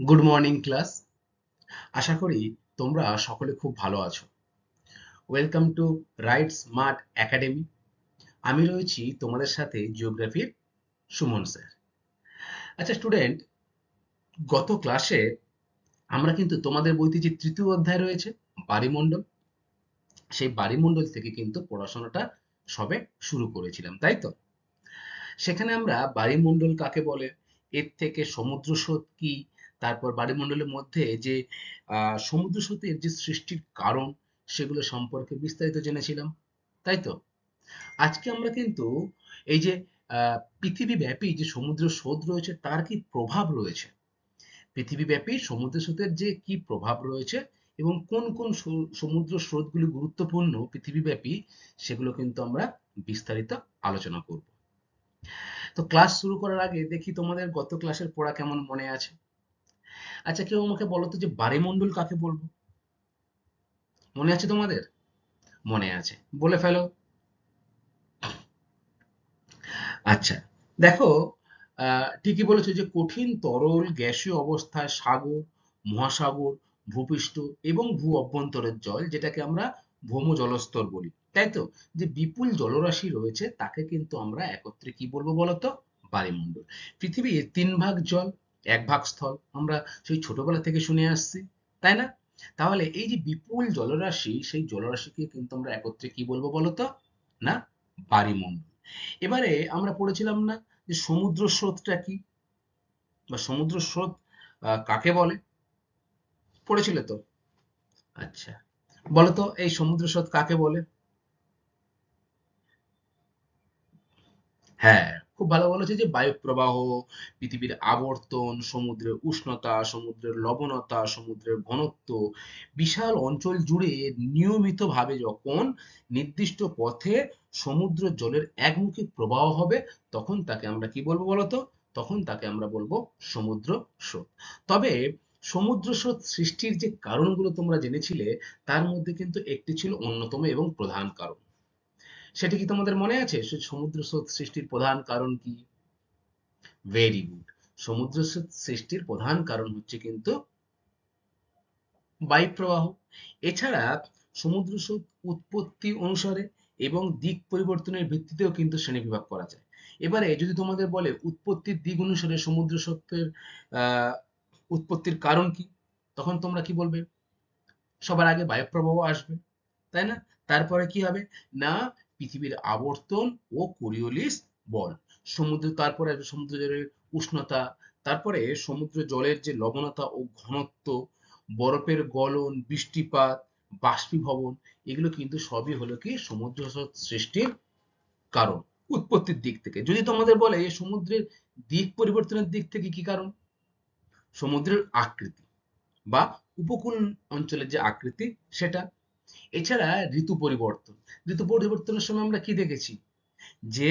Good morning class. আশা করি তোমরা সকলে খুব ভালো আছো। Welcome to right smart academy. আমি রয়েছি তোমাদের সাথে জিওগ্রাফির সুমন স্যার। আচ্ছা স্টুডেন্ট, গত ক্লাসে আমরা কিন্তু তোমাদের বইতে যে তৃতীয় অধ্যায় রয়েছে বায়ুমণ্ডল, সেই বায়ুমণ্ডল থেকে কিন্তু পড়াশোনাটা সবে শুরু করেছিলাম, তাই তো? সেখানে আমরা বায়ুমণ্ডল কাকে বলে, এর থেকে সমুদ্র স্রোত কি, তারপর বায়ুমণ্ডলের মধ্যে যে সমুদ্র স্রোতের যে সৃষ্টির কারণ সেগুলো সম্পর্কে বিস্তারিত জেনেছিলাম, তাই তো? আজকে আমরা কিন্তু এই যে পৃথিবীব্যাপী যে সমুদ্র স্রোত রয়েছে তার কি প্রভাব রয়েছে, পৃথিবীব্যাপী সমুদ্র স্রোতের যে কি প্রভাব রয়েছে এবং কোন কোন সমুদ্র স্রোতগুলি গুরুত্বপূর্ণ পৃথিবীব্যাপী, সেগুলো কিন্তু আমরা বিস্তারিত আলোচনা করব। তো ক্লাস শুরু করার আগে দেখি তোমাদের গত ক্লাসের পড়া কেমন মনে আছে। আচ্ছা কেউ আমাকে বলো তো যে বায়ুমণ্ডল কাকে বলবো, মনে আছে তোমাদের? মনে আছে, বলে ফেলো। আচ্ছা, দেখো, ঠিকই বলেছো যে কঠিন তরল গ্যাসীয় অবস্থায় সাগর, মহাসাগর, ভূপৃষ্ঠ এবং ভূ অভ্যন্তরের জল, যেটাকে আমরা ভৌম জলস্তর বলি, তাই তো? যে বিপুল জলরাশি রয়েছে তাকে কিন্তু আমরা একত্রে কি বলবো বলতো? বায়ুমণ্ডল। পৃথিবীর 3 ভাগ জল, 1 ভাগ স্থল, আমরা সেই ছোটবেলা থেকে শুনে আসছি, তাই না? তাহলে এই যে বিপুল জলরাশি, সেই জলরাশিকে কিন্তু আমরা একত্রে কি বলবো বলতো? না, বায়ুমণ্ডল। এবারে আমরা পড়েছিলাম না যে সমুদ্র স্রোতটা কি, বা সমুদ্র স্রোত কাকে বলে? পড়েছিলে তো? আচ্ছা, বলতো এই সমুদ্র স্রোত কাকে বলে? হ্যাঁ, খুব ভালো বলেছে যে বায়ু প্রবাহ, পৃথিবীর আবর্তন, সমুদ্রের উষ্ণতা, সমুদ্রের লবণতা, সমুদ্রের ঘনত্ব, বিশাল অঞ্চল জুড়ে নিয়মিতভাবে যখন নির্দিষ্ট পথে সমুদ্র জলের একমুখী প্রবাহ হবে, তখন তাকে আমরা কি বলবো বলতো? তখন তাকে আমরা বলবো সমুদ্র স্রোত। তবে সমুদ্র স্রোত সৃষ্টির যে কারণগুলো তোমরা জেনেছিলে, তার মধ্যে কিন্তু একটি ছিল অন্যতম এবং প্রধান কারণ। সেটা কি তোমাদের মনে আছে? সে সমুদ্র স্রোত সৃষ্টির প্রধান কারণ কি? Very good. সমুদ্র স্রোত সৃষ্টির প্রধান কারণ হচ্ছে কিন্তু বায়ুপ্রবাহ। এছাড়া সমুদ্র স্রোত উৎপত্তি অনুসারে এবং দিক পরিবর্তনের ভিত্তিতেও কিন্তু শ্রেণীবিভাগ করা যায়। এবারে যদি তোমাদের বলে উৎপত্তির দিক অনুসারে সমুদ্র স্রোতের আহ উৎপত্তির কারণ কি, তখন তোমরা কি বলবে? সবার আগে বায়ুপ্রবাহ আসবে, তাই না? তারপরে কি হবে? না, পৃথিবীর আবর্তন ও কোরিওলিস বল, সমুদ্র, তারপরে আসবে সমুদ্র জলের উষ্ণতা, তারপরে সমুদ্র জলের যে লবণতা ও ঘনত্ব, বরফের গলন, বৃষ্টিপাত, বাষ্পীভবন, এগুলো কিন্তু সবই হলো কি সমুদ্র স্রোত সৃষ্টির কারণ। উৎপত্তির দিক থেকে যদি তোমাদের বলে এই সমুদ্রের দিক পরিবর্তনের দিক থেকে কি কারণ? সমুদ্রের আকৃতি বা উপকূল অঞ্চলের যে আকৃতি সেটা। এছাড়া ঋতু পরিবর্তন, ঋতু পরিবর্তনের সময় আমরা কি দেখেছি? যে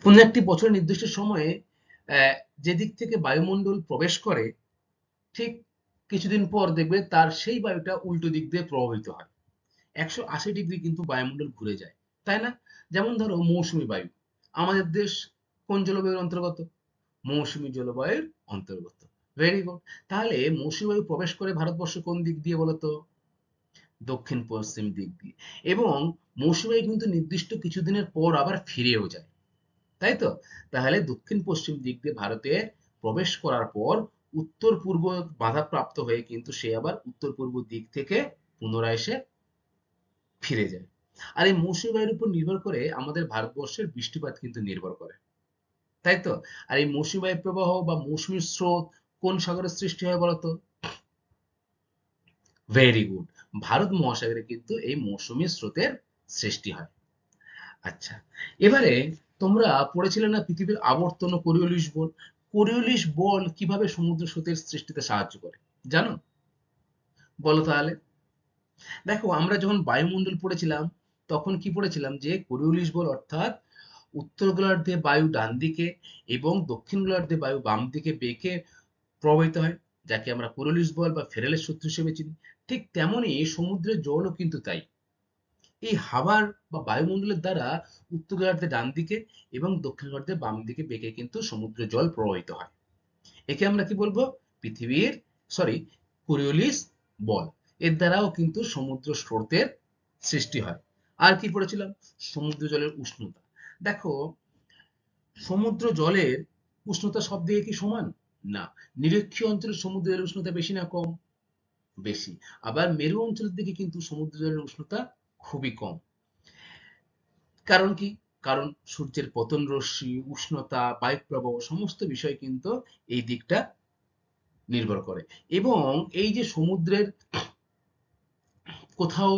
কোনো একটি বছরের নির্দিষ্ট সময়ে যে দিক থেকে বায়ুমণ্ডল প্রবেশ করে, ঠিক কিছুদিন পর দেখবে তার সেই বায়ুটা উল্টো দিক দিয়ে প্রভাবিত হয়। 180 ডিগ্রি কিন্তু বায়ুমণ্ডল ঘুরে যায়, তাই না? যেমন ধরো মৌসুমী বায়ু, আমাদের দেশ কোন জলবায়ুর অন্তর্গত? মৌসুমী জলবায়ুর অন্তর্গত। Very good. তাহলে মৌসুমী বায়ু প্রবেশ করে ভারতবর্ষে কোন দিক দিয়ে বলতো? দক্ষিণ পশ্চিম দিক দিয়ে। এবং মৌসুমী বায়ু কিন্তু নির্দিষ্ট কিছুদিনের পর আবার ফিরেও যায়, তাই তো? তাহলে দক্ষিণ পশ্চিম দিক দিয়ে ভারতে প্রবেশ করার পর উত্তর পূর্ব বাধাপ্রাপ্ত হয়ে কিন্তু সে আবার উত্তর পূর্ব দিক থেকে পুনরায় এসে ফিরে যায়। আর এই মৌসুমী বায়ুর উপর নির্ভর করে আমাদের ভারতবর্ষের বৃষ্টিপাত কিন্তু নির্ভর করে, তাই তো? আর এই মৌসুমী বায়ু প্রবাহ বা মৌসুমী স্রোত কোন সাগরের সৃষ্টি হয় বলতো? Very good. ভারত মহাসাগরে কিন্তু এই মৌসুমী স্রোতের সৃষ্টি হয়। আচ্ছা, এবারে তোমরা পড়েছিলে না পৃথিবীর আবর্তন ও কোরিওলিস বল? কোরিওলিস বল কিভাবে সমুদ্র স্রোতের সৃষ্টিতে সাহায্য করে, জানো? বলো তাহলে। দেখো, আমরা যখন বায়ুমণ্ডল পড়েছিলাম তখন কি পড়েছিলাম? যে কোরিওলিস বল অর্থাৎ উত্তর গোলার্ধে বায়ু ডান দিকে এবং দক্ষিণ গোলার্ধে বায়ু বাম দিকে বেঁকে প্রবাহিত হয়, যাকে আমরা কোরিওলিস বল বা ফেরেলের সূত্র হিসেবে চিনি। ঠিক তেমনই সমুদ্রের জলও কিন্তু তাই। এই হাওয়ার বা বায়ুমণ্ডলের দ্বারা উত্তর গোলার্ধে ডান দিকে এবং দক্ষিণ গোলার্ধে বাম দিকে বেঁকে কিন্তু সমুদ্রের জল প্রবাহিত হয়। একে আমরা কি বলবো? পৃথিবীর কোরিওলিস বল। এর দ্বারাও কিন্তু সমুদ্র স্রোতের সৃষ্টি হয়। আর কি পড়েছিলাম? সমুদ্র জলের উষ্ণতা। দেখো, সমুদ্র জলের উষ্ণতা সব দিকে কি সমান? না। নিরক্ষীয় অঞ্চলের সমুদ্র জলের উষ্ণতা বেশি না কম? বেশি। আবার মেরু অঞ্চলের দিকে কিন্তু সমুদ্র জলের উষ্ণতা খুবই কম। কারণ কি? কারণ সূর্যের পতন রশ্মি, উষ্ণতা, বায়ুপ্রবাহ সমস্ত বিষয় কিন্তু এই দিকটা নির্ভর করে। এবং এই যে সমুদ্রের কোথাও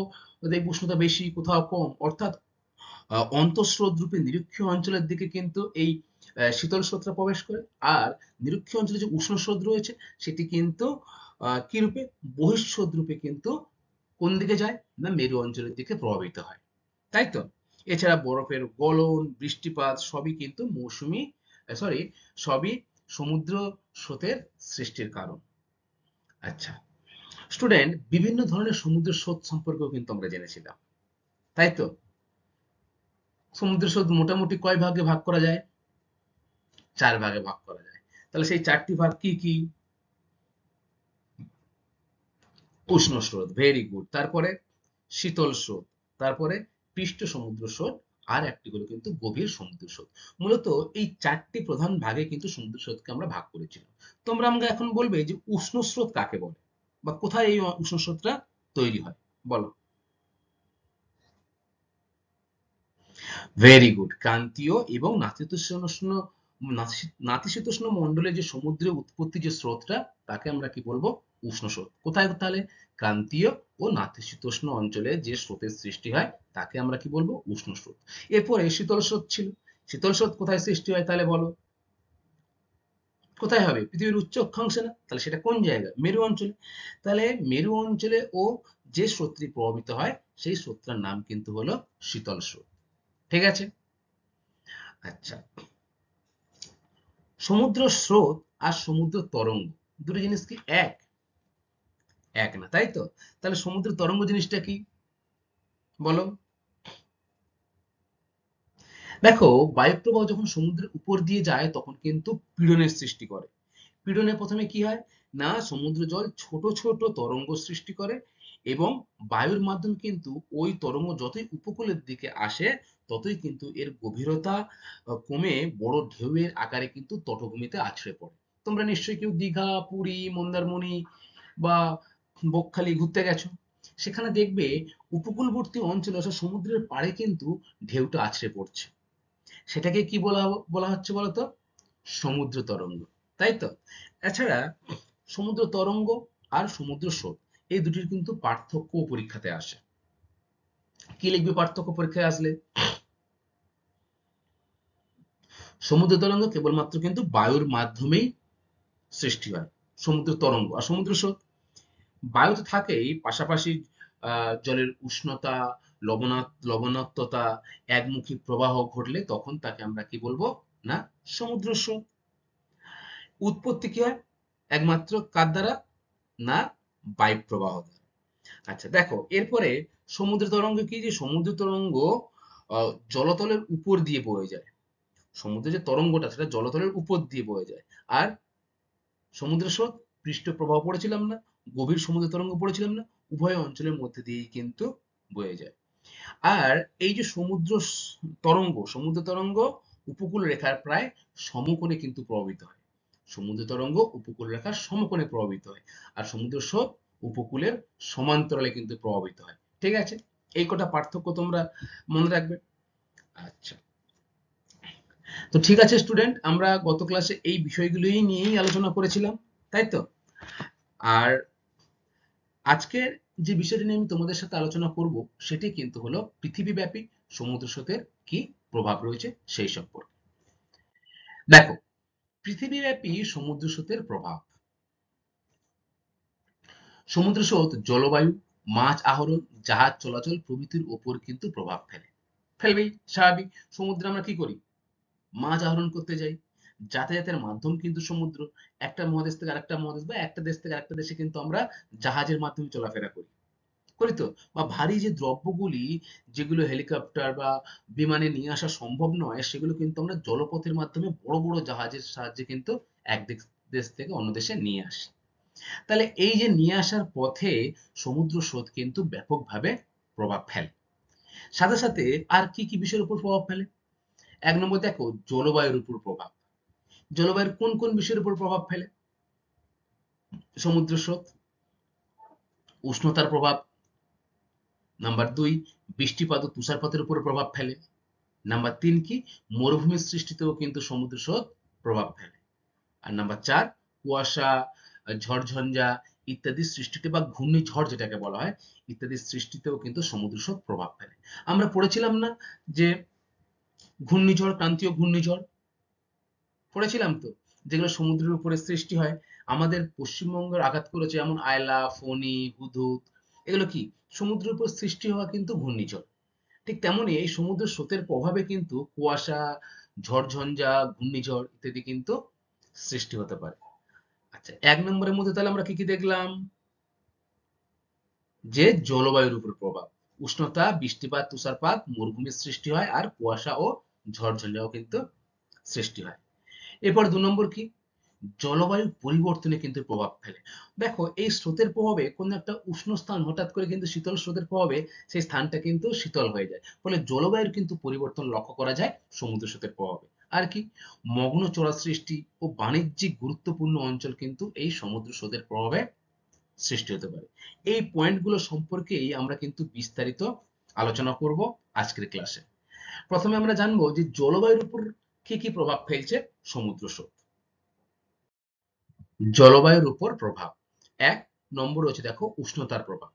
দেখবে উষ্ণতা বেশি, কোথাও কম, অর্থাৎ অন্তঃস্রোত রূপে নিরক্ষীয় অঞ্চলের দিকে কিন্তু এই শীতল স্রোতটা প্রবেশ করে। আর নিরক্ষীয় অঞ্চলে যে উষ্ণ স্রোত রয়েছে সেটি কিন্তু কি রূপে? বহিঃস্রোত রূপে কিন্তু কোন দিকে যায়? না, মেরু অঞ্চলের দিকে প্রভাবিত হয়। তাই তো? এছাড়া বরফের গলন, বৃষ্টিপাত সবই কিন্তু মৌসুমি সরি সবই সমুদ্র স্রোতের সৃষ্টির কারণ। আচ্ছা স্টুডেন্ট, বিভিন্ন ধরনের সমুদ্র স্রোত সম্পর্কেও কিন্তু আমরা জেনেছিলাম, তাই তো? সমুদ্র স্রোত মোটামুটি কয় ভাগে ভাগ করা যায়? 4 ভাগে ভাগ করা যায়। তাহলে সেই 4টি ভাগ কি কি? উষ্ণ স্রোত, ভেরি গুড। তারপরে শীতল স্রোত, তারপরে পৃষ্ঠ সমুদ্র স্রোত, আর একটি হলো কিন্তু গভীর সমুদ্র স্রোত। মূলত এই 4টি প্রধান ভাগে কিন্তু সমুদ্র স্রোতকে আমরা ভাগ করেছিলাম। তোমরা আমাকে এখন বলবে যে উষ্ণ স্রোত কাকে বলে, বা কোথায় এই উষ্ণ স্রোতটা তৈরি হয়, বলো। Very good. ক্রান্তীয় এবং নাতিশীতোষ্ণ মণ্ডলে যে সমুদ্রের উৎপত্তি যে স্রোতটা, তাকে আমরা কি বলবো? উষ্ণ স্রোত। কোথায় তাহলে? ক্রান্তীয় ও নাতিশীতোষ্ণ অঞ্চলে যে স্রোতের সৃষ্টি হয় তাকে আমরা কি বলবো? উষ্ণ স্রোত। এরপরে শীতল স্রোত ছিল। শীতল স্রোত কোথায় সৃষ্টি হয় তাহলে বলো? কোথায় হবে? পৃথিবীর উচ্চ অক্ষাংশে না? তাহলে সেটা কোন জায়গায়? মেরু অঞ্চলে। তাহলে মেরু অঞ্চলে ও যে স্রোতটি প্রভাবিত হয় সেই স্রোতটার নাম কিন্তু হলো শীতল স্রোত। ঠিক আছে? আচ্ছা, সমুদ্র স্রোত আর সমুদ্র তরঙ্গ দুটো জিনিস কি এক? এক না, তাই তো? তাহলে সমুদ্র তরঙ্গ জিনিসটা কি, বলো? দেখো, বায়ুপ্রবাহ যখন সমুদ্রের উপর দিয়ে যায় তখন কিন্তু পীড়নের সৃষ্টি করে। পীড়নে প্রথমে কি হয়? না, সমুদ্র জল ছোট ছোট তরঙ্গ সৃষ্টি করে এবং বায়ুর মাধ্যমে কিন্তু ওই তরঙ্গ যতই উপকূলের দিকে আসে ততই কিন্তু এর গভীরতা কমে বড় ঢেউয়ের আকারে কিন্তু তটভূমিতে আছড়ে পড়ে। তোমরা নিশ্চয়ই কেউ দীঘা, পুরী, মন্দারমণি বা বকখালি ঘুরতে গেছো। সেখানে দেখবে উপকূলবর্তী অঞ্চলে অর্থাৎ সমুদ্রের পাড়ে কিন্তু ঢেউটা আছড়ে পড়ছে। সেটাকে কি বলা হচ্ছে বলতো? সমুদ্র তরঙ্গ, তাই তো? এছাড়া সমুদ্র তরঙ্গ আর সমুদ্র স্রোত এই দুটির কিন্তু পার্থক্য পরীক্ষাতে আসে। কি লিখবে পার্থক্য পরীক্ষায় আসলে? সমুদ্র তরঙ্গ কেবলমাত্র কিন্তু বায়ুর মাধ্যমেই সৃষ্টি হয়, সমুদ্র তরঙ্গ। আর সমুদ্র স্রোত বায়ু তো থাকেই, পাশাপাশি জলের উষ্ণতা, লবণাক্ততা, একমুখী প্রবাহ ঘটলে তখন তাকে আমরা কি বলবো? না, সমুদ্র স্রোত। উৎপত্তি কি হয় একমাত্র কার দ্বারা? না, বায়ু প্রবাহ দ্বারা। আচ্ছা দেখো, এরপরে সমুদ্র তরঙ্গ কি? যে সমুদ্র তরঙ্গ জলতলের উপর দিয়ে বয়ে যায়। সমুদ্রের যে তরঙ্গটা সেটা জলতলের উপর দিয়ে বয়ে যায়। আর সমুদ্র স্রোত পৃষ্ঠ প্রবাহ পড়েছিলাম না, গভীর সমুদ্র তরঙ্গ পড়েছিলাম না, উভয় অঞ্চলের মধ্যে দিয়েই কিন্তু বয়ে যায়। আর এই যে সমুদ্র তরঙ্গ উপকূল রেখার প্রায় সমকোণে কিন্তু প্রভাবিত হয়। সমুদ্র তরঙ্গ উপকূল রেখার সমকোণে প্রভাবিত হয়। আর সমুদ্র স্রোত উপকূলের সমান্তরালে কিন্তু প্রভাবিত হয়। ঠিক আছে? এই কটা পার্থক্য তোমরা মনে রাখবে। আচ্ছা, তো ঠিক আছে স্টুডেন্ট, আমরা গত ক্লাসে এই বিষয়গুলোই নিয়েই আলোচনা করেছিলাম, তাই তো? আর আজকের যে বিষয়টি নিয়ে আমি তোমাদের সাথে আলোচনা করব সেটি কিন্তু হলো পৃথিবীব্যাপী সমুদ্র স্রোতের কি প্রভাব রয়েছে সেই সম্পর্কে। দেখো, পৃথিবীব্যাপী সমুদ্র স্রোতের প্রভাব। সমুদ্র স্রোত জলবায়ু, মাছ আহরণ, জাহাজ চলাচল প্রভৃতির উপর কিন্তু প্রভাব ফেলবেই, স্বাভাবিক। সমুদ্রে আমরা কি করি? মাছ আহরণ করতে যাই। যাতায়াতের মাধ্যম কিন্তু সমুদ্র। একটা মহাদেশ থেকে আরেকটা মহাদেশ বা একটা দেশ থেকে আরেকটা দেশে কিন্তু আমরা জাহাজের মাধ্যমে চলাফেরা করি, করি তো? বা ভারী যে দ্রব্যগুলি যেগুলো হেলিকপ্টার বা বিমানে নিয়ে আসা সম্ভব নয় সেগুলো কিন্তু আমরা জলপথের মাধ্যমে বড় বড় জাহাজের সাহায্যে কিন্তু এক দেশ দেশ থেকে অন্য দেশে নিয়ে আসে। তাহলে এই যে নিয়ে আসার পথে সমুদ্র স্রোত কিন্তু ব্যাপকভাবে প্রভাব ফেলে। সাথে সাথে আর কি কি বিষয়ের উপর প্রভাব ফেলে? ১ নম্বর দেখো জলবায়ুর উপর প্রভাব। জলবায়ুর কোন কোন বিষয়ের উপর প্রভাব ফেলে সমুদ্র স্রোত? উষ্ণতার প্রভাব। নাম্বার ২ বৃষ্টিপাত ও তুষারপাতের উপর প্রভাব ফেলে। নাম্বার ৩ কি? মরুভূমির সৃষ্টিতেও কিন্তু সমুদ্র স্রোত প্রভাব ফেলে। আর নাম্বার ৪ কুয়াশা, ঝড়ঝঞ্ঝা ইত্যাদি সৃষ্টিতে বা ঘূর্ণিঝড় যেটাকে বলা হয় ইত্যাদি সৃষ্টিতেও কিন্তু সমুদ্র স্রোত প্রভাব ফেলে। আমরা পড়েছিলাম না যে ঘূর্ণিঝড়, ক্রান্তীয় ঘূর্ণিঝড় পড়েছিলাম তো, যেগুলো সমুদ্রের উপরে সৃষ্টি হয়। আমাদের পশ্চিমবঙ্গের আঘাত করেছে, যেমন আয়লা, ফণী, হুদুদ, এগুলো কি সমুদ্রের উপর সৃষ্টি হওয়া কিন্তু ঘূর্ণিঝড়। ঠিক তেমনই এই সমুদ্র স্রোতের প্রভাবে কিন্তু কুয়াশা, ঝড়ঝঞ্ঝা, ঘূর্ণিঝড় ইত্যাদি কিন্তু সৃষ্টি হতে পারে। আচ্ছা, ১ নম্বরের মধ্যে তাহলে আমরা কি কি দেখলাম? যে জলবায়ুর উপর প্রভাব, উষ্ণতা, বৃষ্টিপাত, তুষারপাত, মরুভূমির সৃষ্টি হয়, আর কুয়াশা ও ঝড়ঝঞ্ঝাও কিন্তু সৃষ্টি হয়। এরপর ২ নম্বর কি? জলবায়ু পরিবর্তনে কিন্তু প্রভাব ফেলে। দেখো এই স্রোতের প্রভাবে কোন একটা উষ্ণ স্থান হঠাৎ করে কিন্তু শীতল স্রোতের প্রভাবে সেই স্থানটা কিন্তু শীতল হয়ে যায়। ফলে জলবায়ুর কিন্তু পরিবর্তন লক্ষ্য করা যায় সমুদ্র স্রোতের প্রভাবে। আর কি? মগ্ন চড়া সৃষ্টি ও বাণিজ্যিক গুরুত্বপূর্ণ অঞ্চল কিন্তু এই সমুদ্র স্রোতের প্রভাবে সৃষ্টি হতে পারে। এই পয়েন্টগুলো সম্পর্কেই আমরা কিন্তু বিস্তারিত আলোচনা করব আজকের ক্লাসে। প্রথমে আমরা জানবো যে জলবায়ুর উপর কি কি প্রভাব ফেলছে সমুদ্র স্রোত। জলবায়ুর উপর প্রভাব। ১ নম্বর হচ্ছে দেখো উষ্ণতার প্রভাব।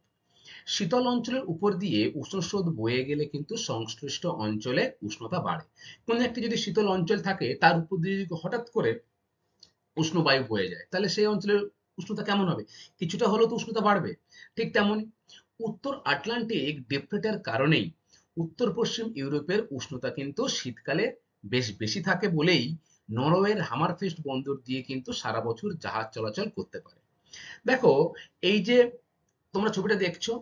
শীতল অঞ্চলের উপর দিয়ে উষ্ণ স্রোত বয়ে গেলে কিন্তু সংশ্লিষ্ট অঞ্চলে উষ্ণতা বাড়ে। কোন একটি যদি শীতল অঞ্চল থাকে তার উপর দিয়ে যদি হঠাৎ করে উষ্ণ বায়ু বয়ে যায় তাহলে সেই অঞ্চলের উষ্ণতা কেমন হবে? কিছুটা হলেও তো উষ্ণতা বাড়বে। ঠিক তেমনই উত্তর আটলান্টিক ডিপ্রেটের কারণেই উত্তর পশ্চিম ইউরোপের উষ্ণতা কিন্তু শীতকালে বেশ বেশি থাকে বলেই নরওয়ের হামারফেস্ট বন্দর দিয়ে কিন্তু সারা বছর জাহাজ চলাচল করতে পারে। দেখো এই যে তোমরা ছবিটা দেখছো,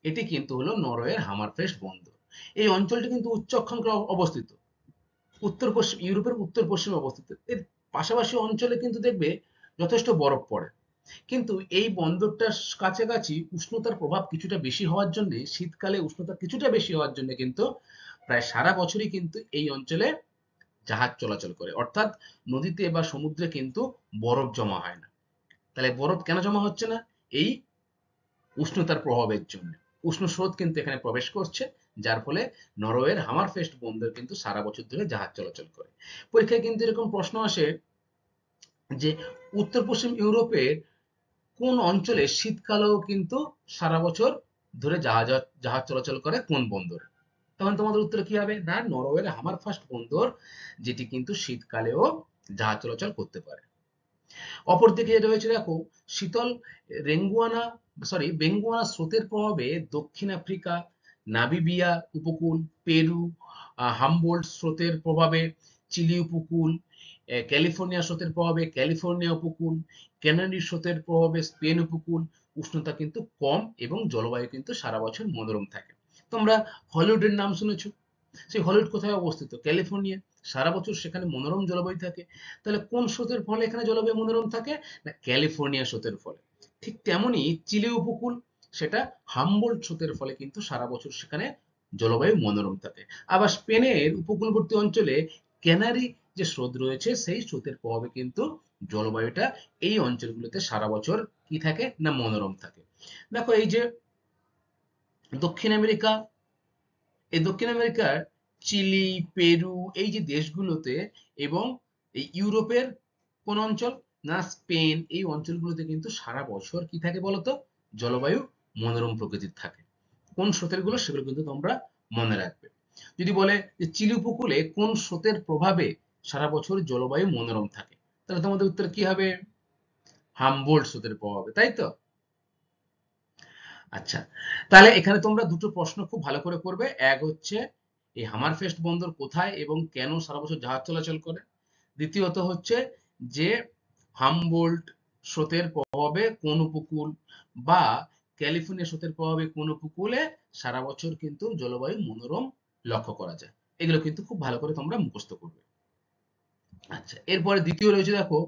এটি কিন্তু হলো নরওয়ের হামারফেস্ট বন্দর। এই অঞ্চলটি কিন্তু উচ্চ অক্ষাংশে অবস্থিত, উত্তর পশ্চিম ইউরোপের উত্তর পশ্চিমে অবস্থিত। এর পাশাপাশি অঞ্চলে কিন্তু দেখবে যথেষ্ট বরফ পড়ে। কিন্তু এই বন্দরটার কাছাকাছি উষ্ণতার প্রভাব কিছুটা বেশি হওয়ার জন্য, শীতকালে উষ্ণতা কিছুটা বেশি হওয়ার জন্য কিন্তু প্রায় সারা বছরই কিন্তু এই অঞ্চলে জাহাজ চলাচল করে। অর্থাৎ নদীতে বা সমুদ্রে কিন্তু বরফ জমা হয় না। তাহলে বরফ কেন জমা হচ্ছে না? এই উষ্ণতার প্রভাবের জন্য। উষ্ণ স্রোত কিন্তু এখানে প্রবেশ করছে, যার ফলে নরওয়ের হামারফেস্ট বন্দর কিন্তু সারা বছর ধরে জাহাজ চলাচল করে। পরীক্ষায় কিন্তু এরকম প্রশ্ন আসে যে উত্তর পশ্চিম ইউরোপের কোন অঞ্চলে শীতকালেও কিন্তু সারা বছর ধরে জাহাজ জাহাজ চলাচল করে কোন বন্দরে? তখন তোমাদের উত্তর কি হবে? না, নরওয়ের হামারফাস্ট বন্দর, যেটি কিন্তু শীতকালেও জাহাজ চলাচল করতে পারে। অপরদিকে যেটা হয়েছে দেখো, শীতল রেঙ্গুয়ানা বেঙ্গুয়ানা স্রোতের প্রভাবে দক্ষিণ আফ্রিকা, নামিবিয়া উপকূল, পেরু, হামবোল্ট স্রোতের প্রভাবে চিলি উপকূল, ক্যালিফোর্নিয়া স্রোতের প্রভাবে ক্যালিফোর্নিয়া উপকূল, ক্যানারি স্রোতের প্রভাবে স্পেন উপকূল উষ্ণতা কিন্তু কম এবং জলবায়ু কিন্তু সারা বছর মনোরম থাকে। তোমরা হলিউডের নাম শুনেছো, সেই হলিউড কোথায় অবস্থিত? ক্যালিফোর্নিয়া। সারা বছর সেখানে মনোরম জলবায়ু থাকে। তাহলে কোন স্রোতের ফলে এখানে জলবায়ু মনোরম থাকে? না, ক্যালিফোর্নিয়া স্রোতের ফলে। ঠিক তেমনি চিলি উপকূল, সেটা হামবোল্ট স্রোতের ফলে কিন্তু সারা বছর সেখানে জলবায়ু মনোরম থাকে। আবার স্পেনের উপকূলবর্তী অঞ্চলে ক্যানারি যে স্রোত রয়েছে সেই স্রোতের প্রভাবে কিন্তু জলবায়ুটা এই অঞ্চলগুলোতে সারা বছর কি থাকে? না মনোরম থাকে। দেখো এই যে দক্ষিণ আমেরিকা, এই দক্ষিণ আমেরিকার চিলি, পেরু এই যে দেশগুলোতে এবং এই ইউরোপের কোন অঞ্চল? না স্পেন, এই অঞ্চলগুলোতে কিন্তু সারা বছর কি থাকে বলতো? জলবায়ু মনোরম প্রকৃতির থাকে। কোন স্রোতের গুলো সেগুলো কিন্তু তোমরা মনে রাখবে। যদি বলে যে চিলি উপকূলে কোন স্রোতের প্রভাবে সারা বছর জলবায়ু মনোরম থাকে, তাহলে তোমাদের উত্তর কি হবে? হামবোল্ট স্রোতের প্রভাবে, তাই তো? আচ্ছা, তাহলে এখানে তোমরা দুটো প্রশ্ন খুব ভালো করে করবে। এক হচ্ছে এই হামারফেস্ট বন্দর কোথায় এবং কেন সারা বছর জাহাজ চলাচল করে? দ্বিতীয়ত হচ্ছে যে হামবোল্ট স্রোতের প্রভাবে কোন উপকূল বা ক্যালিফোর্নিয়া স্রোতের প্রভাবে কোন উপকূলে সারা বছর কিন্তু জলবায়ু মনোরম লক্ষ্য করা যায়। এগুলো কিন্তু খুব ভালো করে তোমরা মুখস্থ করবে। আচ্ছা, এরপরে দ্বিতীয় রয়েছে দেখো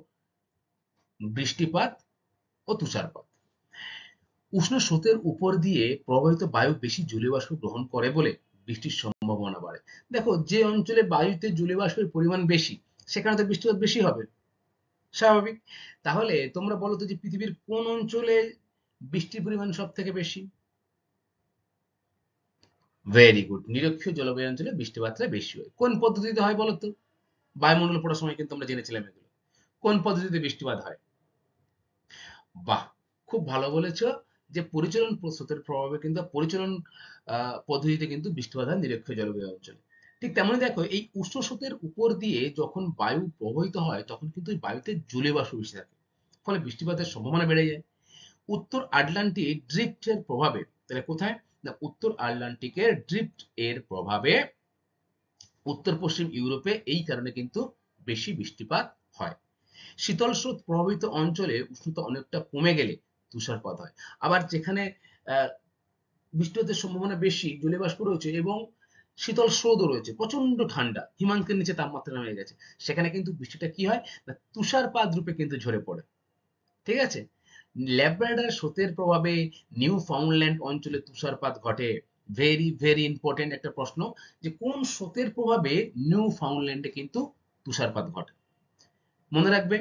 বৃষ্টিপাত ও তুষারপাত। উষ্ণ স্রোতের উপর দিয়ে প্রবাহিত বায়ু বেশি জলীয় বাষ্প গ্রহণ করে বলে বৃষ্টির সম্ভাবনা বাড়ে। দেখো, যে অঞ্চলে বায়ুতে জলীয় বাষ্পের পরিমাণ বেশি, সেখানে তো বৃষ্টিপাত বেশি হবে, স্বাভাবিক। তাহলে তোমরা বলো তো যে পৃথিবীর কোন অঞ্চলে বৃষ্টির পরিমাণ সব থেকে বেশি? ভেরি গুড, নিরক্ষীয় জলবায়ু অঞ্চলে বৃষ্টিপাতটা বেশি হয়। কোন পদ্ধতিতে হয় বলো তো? বায়ুমণ্ডল পড়ার সময় কিন্তু আমরা জেনেছিলাম এগুলো। কোন পদ্ধতিতে বৃষ্টিপাত হয়? বাহ, খুব ভালো বলেছ, যে পরিচলন স্রোতের প্রভাবে কিন্তু পরিচলন পদ্ধতিতে কিন্তু বৃষ্টিপাত হয় নিরক্ষীয় জলবায়ু অঞ্চলে। ঠিক তেমনি দেখো, এই উষ্ণ স্রোতের উপর দিয়ে যখন বায়ু প্রবাহিত হয় তখন কিন্তু এই বায়ুতে জলীয় বাষ্প বেশি থাকে, ফলে বৃষ্টিপাতের সম্ভাবনা বেড়ে যায়। উত্তর আটলান্টিক ড্রিফট এর প্রভাবে, তাহলে কোথায় না, উত্তর আটলান্টিকের ড্রিফট এর প্রভাবে উত্তর পশ্চিম ইউরোপে এই কারণে কিন্তু বেশি বৃষ্টিপাত হয়। শীতল স্রোত প্রভাবিত অঞ্চলে উষ্ণতা অনেকটা কমে গেলে তুষারপাত হয়। আবার যেখানে আহ, বৃষ্টিপাতের সম্ভাবনা বেশি, জলীয় বাষ্প রয়েছে এবং শীতল স্রোতও রয়েছে, প্রচন্ড ঠান্ডা, হিমাঙ্কের নিচে তাপমাত্রা নেমে গেছে, সেখানে কিন্তু বৃষ্টিটা কি হয় না, তুষারপাত রূপে কিন্তু ঝরে পড়ে। ঠিক আছে? ল্যাব্রাডর স্রোতের প্রভাবে নিউ ফাউন্ডল্যান্ড অঞ্চলে তুষারপাত ঘটে। ভেরি ভেরি ইম্পর্টেন্ট একটা প্রশ্ন, যে কোন স্রোতের প্রভাবে নিউ ফাউন্ডল্যান্ডে কিন্তু তুষারপাত ঘটে। মনে রাখবে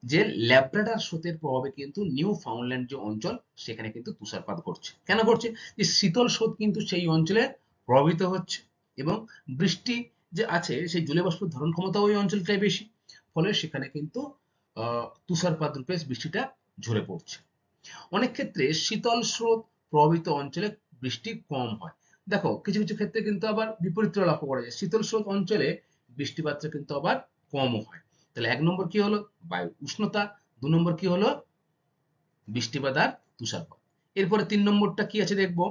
যে ল্যাব্রাডর স্রোতের প্রভাবে কিন্তু নিউ ফাউন্ডল্যান্ড যে অঞ্চল, সেখানে কিন্তু তুষারপাত ঘটছে। কেন ঘটছে? যে শীতল স্রোত কিন্তু সেই অঞ্চলে প্রভাবিত হচ্ছে এবং বৃষ্টি যে আছে সেই জলীয় বাষ্পের ধারণ ক্ষমতা ওই অঞ্চলটাই বেশি, ফলে সেখানে কিন্তু তুষারপাত রূপে বৃষ্টিটা ঝরে পড়ছে। অনেক ক্ষেত্রে শীতল স্রোত প্রভাবিত অঞ্চলে বৃষ্টি কম হয়। দেখো, কিছু কিছু ক্ষেত্রে কিন্তু আবার বিপরীতটা লক্ষ্য করা যায়, শীতল স্রোত অঞ্চলে বৃষ্টিপাতটা কিন্তু আবার কমও হয়। তাহলে ১ নম্বর কি হলো? বায়ু উষ্ণতা। ২ নম্বর কি হলো? বৃষ্টিপাত আর তুষারপাত। এরপরে ৩ নম্বরটা কি আছে দেখবো,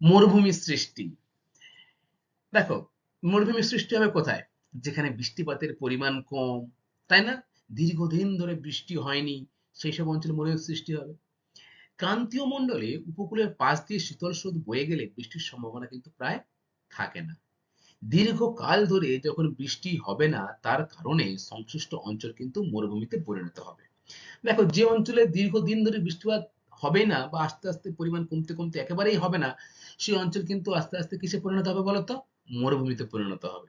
মরুভূমির সৃষ্টি। দেখো, মরুভূমির সৃষ্টি হবে কোথায়? যেখানে বৃষ্টিপাতের পরিমাণ কম, তাই না? দীর্ঘদিন ধরে বৃষ্টি হয়নি, সেই সব অঞ্চলে মরুভূমির সৃষ্টি হবে। ক্রান্তীয় মণ্ডলে উপকূলের পাশ দিয়ে শীতল স্রোত বয়ে গেলে বৃষ্টির সম্ভাবনা কিন্তু প্রায় থাকে না। দীর্ঘকাল ধরে যখন বৃষ্টি হবে না, তার কারণে সংশ্লিষ্ট অঞ্চল কিন্তু মরুভূমিতে পরিণত হবে। দেখো, যে অঞ্চলে দীর্ঘদিন ধরে বৃষ্টিপাত হবে না বা আস্তে আস্তে পরিমাণ কমতে কমতে একেবারেই হবে না, সেই অঞ্চল কিন্তু আস্তে আস্তে কিসে পরিণত হবে বলতো? মরুভূমিতে পরিণত হবে।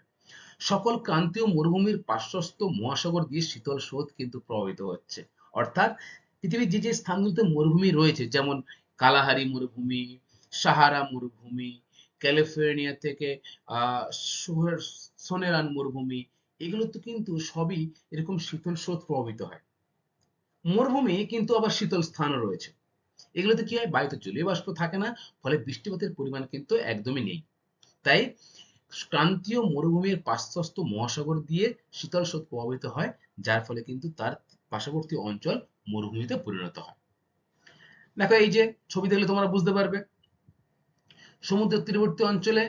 সকল ক্রান্তীয় মরুভূমির পার্শ্বস্থ মহাসাগর দিয়ে শীতল স্রোত কিন্তু প্রবাহিত হচ্ছে। অর্থাৎ পৃথিবীর যে যে স্থানগুলোতে মরুভূমি রয়েছে, যেমন কালাহারি মরুভূমি, সাহারা মরুভূমি, ক্যালিফোর্নিয়া থেকে আহ সোনেরান মরুভূমি, এগুলোতে কিন্তু সবই এরকম শীতল স্রোত প্রভাবিত হয়। মরুভূমি কিন্তু আবার শীতল স্থানও রয়েছে। এগুলোতে কি হয়, বায়ুতে জলীয় বাষ্প থাকে না, ফলে বৃষ্টিপাতের পরিমাণ কিন্তু একদমই নেই। তাই ক্রান্তীয় মরুভূমির পার্শ্বস্থ মহাসাগর দিয়ে শীতল স্রোত প্রভাবিত হয়, যার ফলে কিন্তু তার পার্শ্ববর্তী অঞ্চল মরুভূমিতে পরিণত হয়। দেখো, এই যে ছবি দেখলে তোমরা বুঝতে পারবে, সমুদ্রের তীরবর্তী অঞ্চলে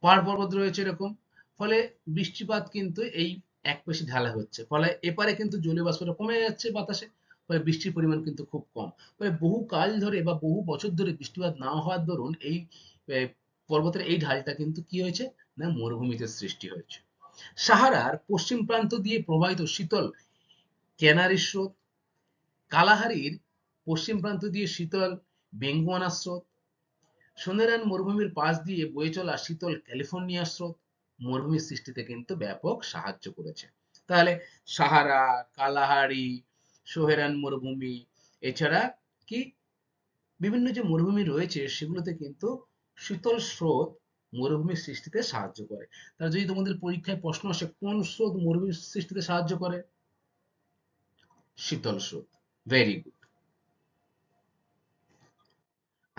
পাহাড় পর্বত রয়েছে এরকম, ফলে বৃষ্টিপাত কিন্তু এই একপেশে ঢালা হচ্ছে, ফলে এপারে কিন্তু জলীয় বাষ্পটা কমে যাচ্ছে বাতাসে, ফলে বৃষ্টির পরিমাণ কিন্তু খুব কম। ফলে বহু কাল ধরে বা বহু বছর ধরে বৃষ্টিপাত না হওয়ার দরুন এই পর্বতের এই ঢালটা কিন্তু কি হয়েছে না, মরুভূমিতে সৃষ্টি হয়েছে। সাহারার পশ্চিম প্রান্ত দিয়ে প্রবাহিত শীতল ক্যানারি স্রোত, কালাহারির পশ্চিম প্রান্ত দিয়ে শীতল বেঙ্গুয়ানা স্রোত, সোনেরান মরুভূমির পাশ দিয়ে বয়ে চলা শীতল ক্যালিফোর্নিয়া স্রোত মরুভূমির সৃষ্টিতে কিন্তু ব্যাপক সাহায্য করেছে। তাহলে সাহারা, কালাহারি, সোহেরান মরুভূমি, এছাড়া কি বিভিন্ন যে মরুভূমি রয়েছে সেগুলোতে কিন্তু শীতল স্রোত মরুভূমির সৃষ্টিতে সাহায্য করে। তাহলে যদি তোমাদের পরীক্ষায় প্রশ্ন আসে কোন স্রোত মরুভূমির সৃষ্টিতে সাহায্য করে, শীতল স্রোত। Very good.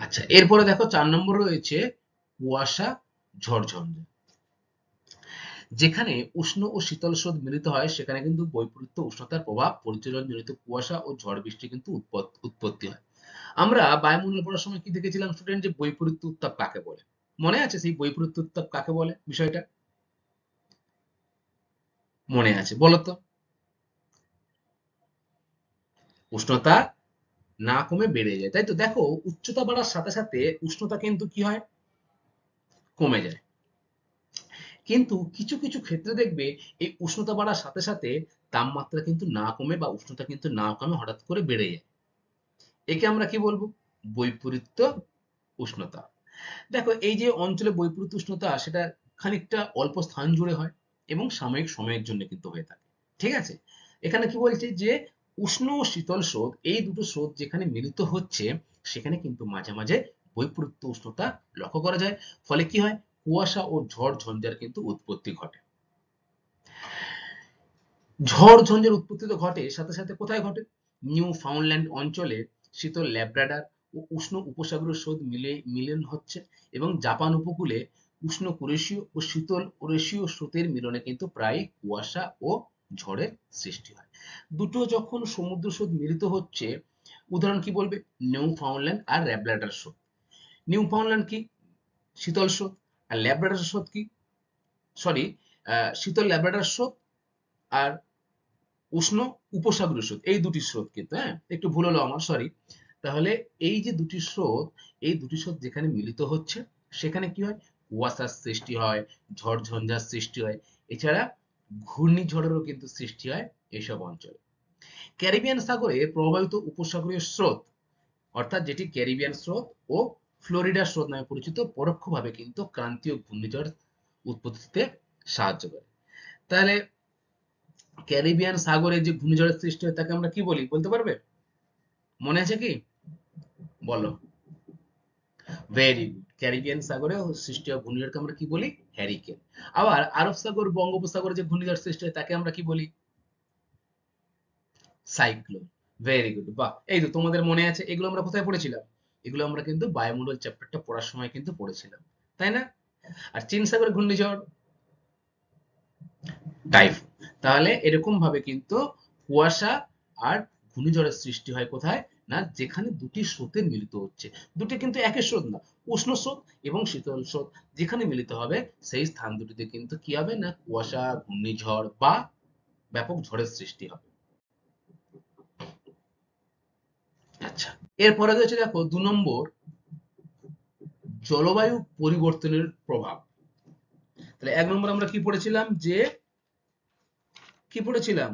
আচ্ছা, এরপরে দেখো ৪ নম্বর রয়েছে কুয়াশা, ঝড়ঝঞ্ঝা। যেখানে উষ্ণ ও শীতল স্রোত মিলিত হয় সেখানে কিন্তু বৈপরীত্য উষ্ণতার প্রভাব পরিচলনজনিত কুয়াশা ও ঝড় বৃষ্টি কিন্তু উৎপত্তি হয়। আমরা বায়ুমণ্ডল পড়ার সময় কি দেখেছিলাম স্টুডেন্ট, যে বৈপরীত্য উত্তাপ কাকে বলে? মনে আছে সেই বৈপরীত্য উত্তাপ কাকে বলে বিষয়টা? মনে আছে, বলো তো। উষ্ণতা না কমে বেড়ে যায়, তাই তো? দেখো, উচ্চতা বাড়ার সাথে সাথে উষ্ণতা কিন্তু কি হয়, কমে যায়। কিন্তু কিছু কিছু ক্ষেত্রে দেখবে এই উষ্ণতা বাড়ার সাথে সাথে তাপমাত্রা কিন্তু না কমে বা উষ্ণতা কিন্তু না কমে হঠাৎ করে বেড়ে যায়। একে আমরা কি বলবো? বৈপরীত্য উষ্ণতা। দেখো এই যে অঞ্চলে বৈপরীত্য উষ্ণতা সেটা খানিকটা অল্প স্থান জুড়ে হয় এবং সাময়িক সময়ের জন্য কিন্তু হয়ে থাকে। ঠিক আছে? এখানে কি বলছে যে উষ্ণ ও শীতল স্রোত এই দুটো স্রোত যেখানে মিলিত হচ্ছে সেখানে কিন্তু মাঝে মাঝে বৈপরীত্য উষ্ণতা লক্ষ্য করা যায়। ফলে কি হয়? কুয়াশা ও ঝড় ঝঞ্ঝার কিন্তু উৎপত্তি ঘটে। ঝড় ঝঞ্ঝার উৎপত্তি তো ঘটে, সাথে সাথে কোথায় ঘটে? নিউ ফাউন্ডল্যান্ড অঞ্চলে শীতল ল্যাব্রাডার ও উষ্ণ উপসাগরীয় স্রোত মিলন হচ্ছে এবং জাপান উপকূলে উষ্ণ কুরেশীয় ও শীতল ওরেশীয় স্রোতের মিলনে কিন্তু প্রায় কুয়াশা ও ঝড়ের সৃষ্টি হয়। দুটো যখন সমুদ্র স্রোত মিলিত হচ্ছে, উদাহরণ কি বলবে? নিউ ফাউন্ডল্যান্ড আর ল্যাব্রাডার স্রোত। নিউ ফাউন্ডল্যান্ড কি? শীতল স্রোত। আর ল্যাব্রাডার স্রোত কি? সরি, শীতল ল্যাব্রাডার স্রোত আর উষ্ণ উপসাগরীয় স্রোত, এই দুটি স্রোত কিন্তু, হ্যাঁ একটু ভুল হলো আমার, সরি। তাহলে এই যে দুটি স্রোত, এই দুটি স্রোত যেখানে মিলিত হচ্ছে সেখানে কি হয়? কুয়াশার সৃষ্টি হয়, ঝড় ঝঞ্ঝার সৃষ্টি হয়, এছাড়া ঘূর্ণিঝড়েরও কিন্তু সৃষ্টি হয় এইসব অঞ্চলে। ক্যারিবিয়ান সাগরে প্রবাহিত উপসাগরীয় স্রোত, অর্থাৎ যেটি ক্যারিবিয়ান স্রোত ও ফ্লোরিডা স্রোত নামে পরিচিত, পরোক্ষভাবে কিন্তু ক্রান্তীয় ঘূর্ণিঝড় উৎপত্তিতে সাহায্য করে। তাহলে ক্যারিবিয়ান সাগরে যে ঘূর্ণিঝড়ের সৃষ্টি হয় তাকে আমরা কি বলি, বলতে পারবে? মনে আছে কি? বলো। Very good. ক্যারিবিয়ান সাগরে সৃষ্টি হওয়া ঘূর্ণিঝড়কে আমরা কি বলি? হ্যারিকেন। আবার আরব সাগর বঙ্গোপসাগরে যে ঘূর্ণিঝড় সৃষ্টি হয় তাকে আমরা কি বলি? সাইক্লোন। ভেরি গুড, বাহ, এই তো তোমাদের মনে আছে। এগুলো আমরা কোথায় পড়েছিলাম? এগুলো আমরা কিন্তু বায়ুমণ্ডল চ্যাপ্টারটা পড়ার সময় কিন্তু পড়েছিলাম, তাই না? আর চীন সাগরের ঘূর্ণিঝড় টাইফুন। তাহলে এরকম ভাবে কিন্তু কুয়াশা আর ঘূর্ণিঝড়ের সৃষ্টি হয় কোথায়? না যেখানে দুটি স্রোতের মিলিত হচ্ছে। দুটি কিন্তু একই স্রোত না, উষ্ণ স্রোত এবং শীতল স্রোত যেখানে মিলিত হবে সেই স্থান দুটিতে কিন্তু কি হবে? না কুয়াশা, ঘূর্ণিঝড় বা ব্যাপক ঝড়ের সৃষ্টি হবে। আচ্ছা, এরপরে রয়েছে দেখো 2 নম্বর, জলবায়ু পরিবর্তনের প্রভাব। তাহলে 1 নম্বর আমরা কি পড়েছিলাম? যে কি পড়েছিলাম?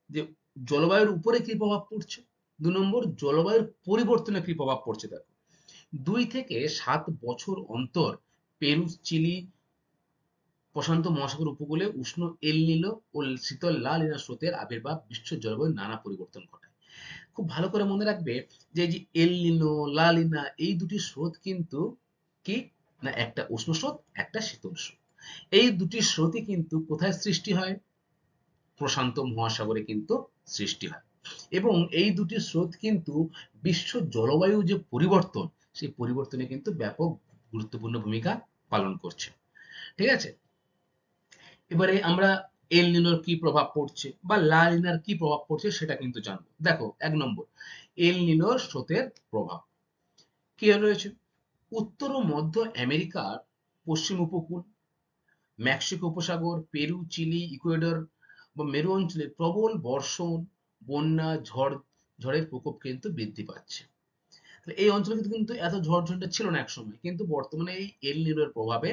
যে জলবায়ুর উপরে কি প্রভাব পড়ছে। 2 নম্বর, জলবায়ুর পরিবর্তনে কি প্রভাব পড়ছে। দেখো 2 থেকে 7 বছর অন্তর পেরু, চিলি, প্রশান্ত মহাসাগর উপকূলে উষ্ণ এল নিনো ও শীতল লা নিনা স্রোতের আবির্ভাব বিশ্ব জলবায়ুর নানা পরিবর্তন ঘটায়। খুব ভালো করে মনে রাখবে যে এই যে এল নিনো, লা নিনা এই দুটি স্রোত কিন্তু কি, না একটা উষ্ণ স্রোত, একটা শীতল স্রোত। এই দুটি স্রোতই কিন্তু কোথায় সৃষ্টি হয়? প্রশান্ত মহাসাগরে কিন্তু সৃষ্টি হয়। এবং এই দুটি স্রোত কিন্তু বিশ্ব জলবায়ু যে পরিবর্তন, সেই পরিবর্তনে কিন্তু ব্যাপক গুরুত্বপূর্ণ ভূমিকা পালন করছে। ঠিক আছে? এবারে আমরা এল নিনোর কি প্রভাব পড়ছে বা লা নিনার কি প্রভাব পড়ছে সেটা কিন্তু জানবো। দেখো 1 নম্বর, এল নিনোর স্রোতের প্রভাব কি রয়েছে? উত্তর ও মধ্য আমেরিকার পশ্চিম উপকূল, মেক্সিকো উপসাগর, পেরু, চিলি, ইকুয়েডর বা মেরু অঞ্চলে প্রবল বর্ষণ, বন্যা, ঝড়ের প্রকোপ কিন্তু বৃদ্ধি পাচ্ছে। তাহলে এই অঞ্চলে কিন্তু এত ঝড় ঝঞ্ঝা ছিল না একসময়, কিন্তু বর্তমানে এই এল নিনোর প্রভাবে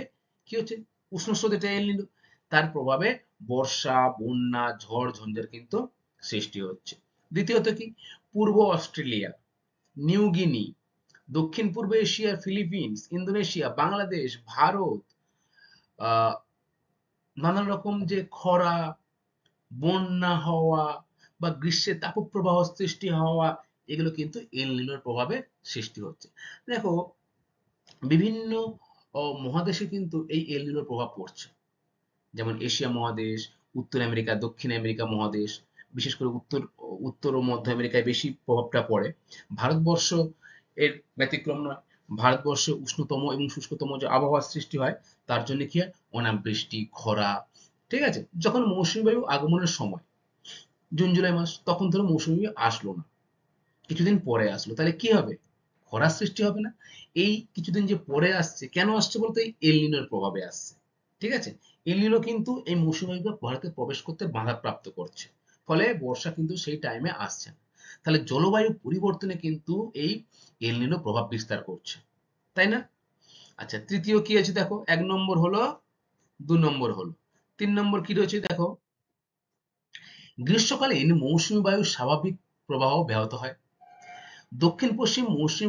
কি হচ্ছে? উষ্ণ স্রোত, এটা এল নিনো, তার প্রভাবে বর্ষা, বন্যা, ঝড় ঝঞ্ঝার কিন্তু সৃষ্টি হচ্ছে। দ্বিতীয়ত কি? পূর্ব অস্ট্রেলিয়া, নিউ গিনি, দক্ষিণ পূর্ব এশিয়ার ফিলিপিন্স, ইন্দোনেশিয়া, বাংলাদেশ, ভারত, আহ নানান রকম যে খরা, বন্যা হওয়া বা গ্রীষ্মের তাপপ্রবাহ সৃষ্টি হওয়া, এগুলো কিন্তু এল নিনোর প্রভাবে সৃষ্টি হচ্ছে। দেখো বিভিন্ন মহাদেশে কিন্তু এই এল নিনোর প্রভাব পড়ছে। যেমন এশিয়া মহাদেশ, উত্তর আমেরিকা, দক্ষিণ আমেরিকা মহাদেশ, বিশেষ করে উত্তর ও মধ্য আমেরিকায় বেশি প্রভাবটা পড়ে। ভারতবর্ষ এর ব্যতিক্রম নয়। ভারতবর্ষে উষ্ণতম এবং শুষ্কতম যে আবহাওয়ার সৃষ্টি হয় তার জন্য কি হয়? অনাবৃষ্টি, খরা। ঠিক আছে? যখন মৌসুমী বায়ু আগমনের সময়, জুন জুলাই মাস, তখন ধরো মৌসুমী বায়ু আসলো না, কিছুদিন পরে আসলো, তাহলে কি হবে? খরার সৃষ্টি হবে না? এই কিছুদিন যে পরে আসছে, কেন আসছে বলতো? এই এল নিনোর প্রভাবে আসছে। ঠিক আছে? এল নিনো কিন্তু এই মৌসুমী বায়ুটা ভারতে প্রবেশ করতে বাধাপ্রাপ্ত করছে, ফলে বর্ষা কিন্তু সেই টাইমে আসছে না। তাহলে জলবায়ু পরিবর্তনে কিন্তু এই এল নিনো প্রভাব বিস্তার করছে, তাই না? আচ্ছা, তৃতীয় কি আছে দেখো। 1 নম্বর হলো নম্বর হলো। 3 নম্বর কি রয়েছে দেখো, গ্রীষ্মকালীন মৌসুমী বায়ুর স্বাভাবিক প্রবাহ ব্যাহত হয়। দক্ষিণ পশ্চিম মৌসুমী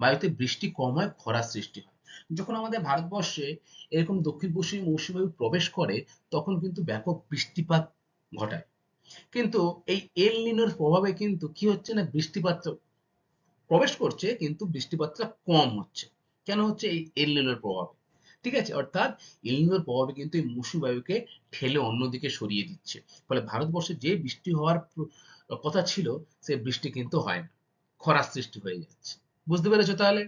বায়ুতে বৃষ্টি কম হয়, খরার সৃষ্টি হয়। যখন আমাদের ভারতবর্ষে এরকম দক্ষিণ পশ্চিম মৌসুমী বায়ু প্রবেশ করে, তখন কিন্তু ব্যাপক বৃষ্টিপাত ঘটায়। কিন্তু এই এল নিনোর প্রভাবে কিন্তু কি হচ্ছে না, বৃষ্টিপাত প্রবেশ করছে কিন্তু বৃষ্টিপাতটা কম হচ্ছে। কেন হচ্ছে? এই এল নিনোর প্রভাবে। ঠিক আছে, অর্থাৎ এল নিনোর প্রভাবে কিন্তু এই মৌসুমী বায়ুকে ঠেলে অন্যদিকে সরিয়ে দিচ্ছে। ফলে ভারতবর্ষে যে বৃষ্টি হওয়ার কথা ছিল, সে বৃষ্টি কিন্তু হয় না, খরার সৃষ্টি হয়ে যাচ্ছে। বুঝতে পেরেছো তাহলে?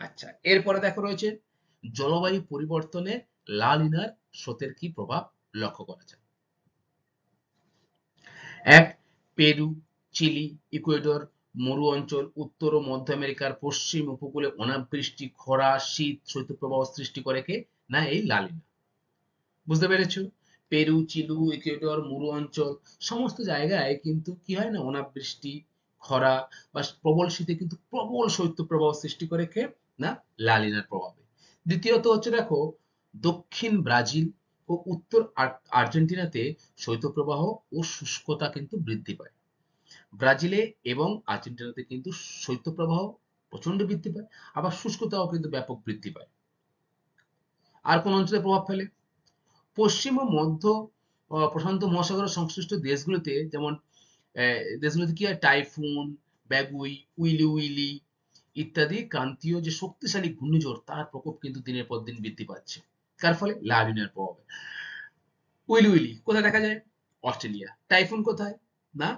আচ্ছা, এরপরে দেখো রয়েছে জলবায়ু পরিবর্তনে লা নিনার স্রোতের কি প্রভাব লক্ষ্য করা যায়। এক, পেরু, চিলি, ইকুয়েডর, মরু অঞ্চল, উত্তর ও মধ্য আমেরিকার পশ্চিম উপকূলে অনাবৃষ্টি, খরা, শীত, শৈত্যপ্রবাহ সৃষ্টি করে কে? না, এই লা নিনা। বুঝতে পেরেছো? পেরু, চিলু, ইকুয়েডর, মরু অঞ্চল সমস্ত জায়গায় কিন্তু কি হয় না, অনাবৃষ্টি, খরা বা প্রবল শীতে কিন্তু প্রবল শৈত্যপ্রবাহ সৃষ্টি করে কে? না, লা নিনার প্রভাবে। দ্বিতীয়ত হচ্ছে দেখো, দক্ষিণ ব্রাজিল ও উত্তর আর্জেন্টিনাতে শৈত্যপ্রবাহ ও শুষ্কতা কিন্তু বৃদ্ধি পায়। ব্রাজিলে এবং আর্জেন্টিনাতে কিন্তু শৈত্যপ্রবাহ প্রচন্ড বৃদ্ধি পায়, আবার শুষ্কতাও কিন্তু ব্যাপক বৃদ্ধি পায়। আর কোন অঞ্চলে প্রভাব ফেলে? পশ্চিম ও মধ্য প্রশান্ত মহাসাগরের সংশ্লিষ্ট দেশগুলোতে, যেমন দেশগুলোতে কি হয়, টাইফুন, ব্যাগুই, উইলি উইলি ইত্যাদি ক্রান্তীয় যে শক্তিশালী ঘূর্ণিঝড়, তার প্রকোপ কিন্তু দিনের পর দিন বৃদ্ধি পাচ্ছে। কার ফলে? লা নিনার প্রভাবে। উইলি উইলি কোথায় দেখা যায়? অস্ট্রেলিয়া। টাইফুন কোথায়? না,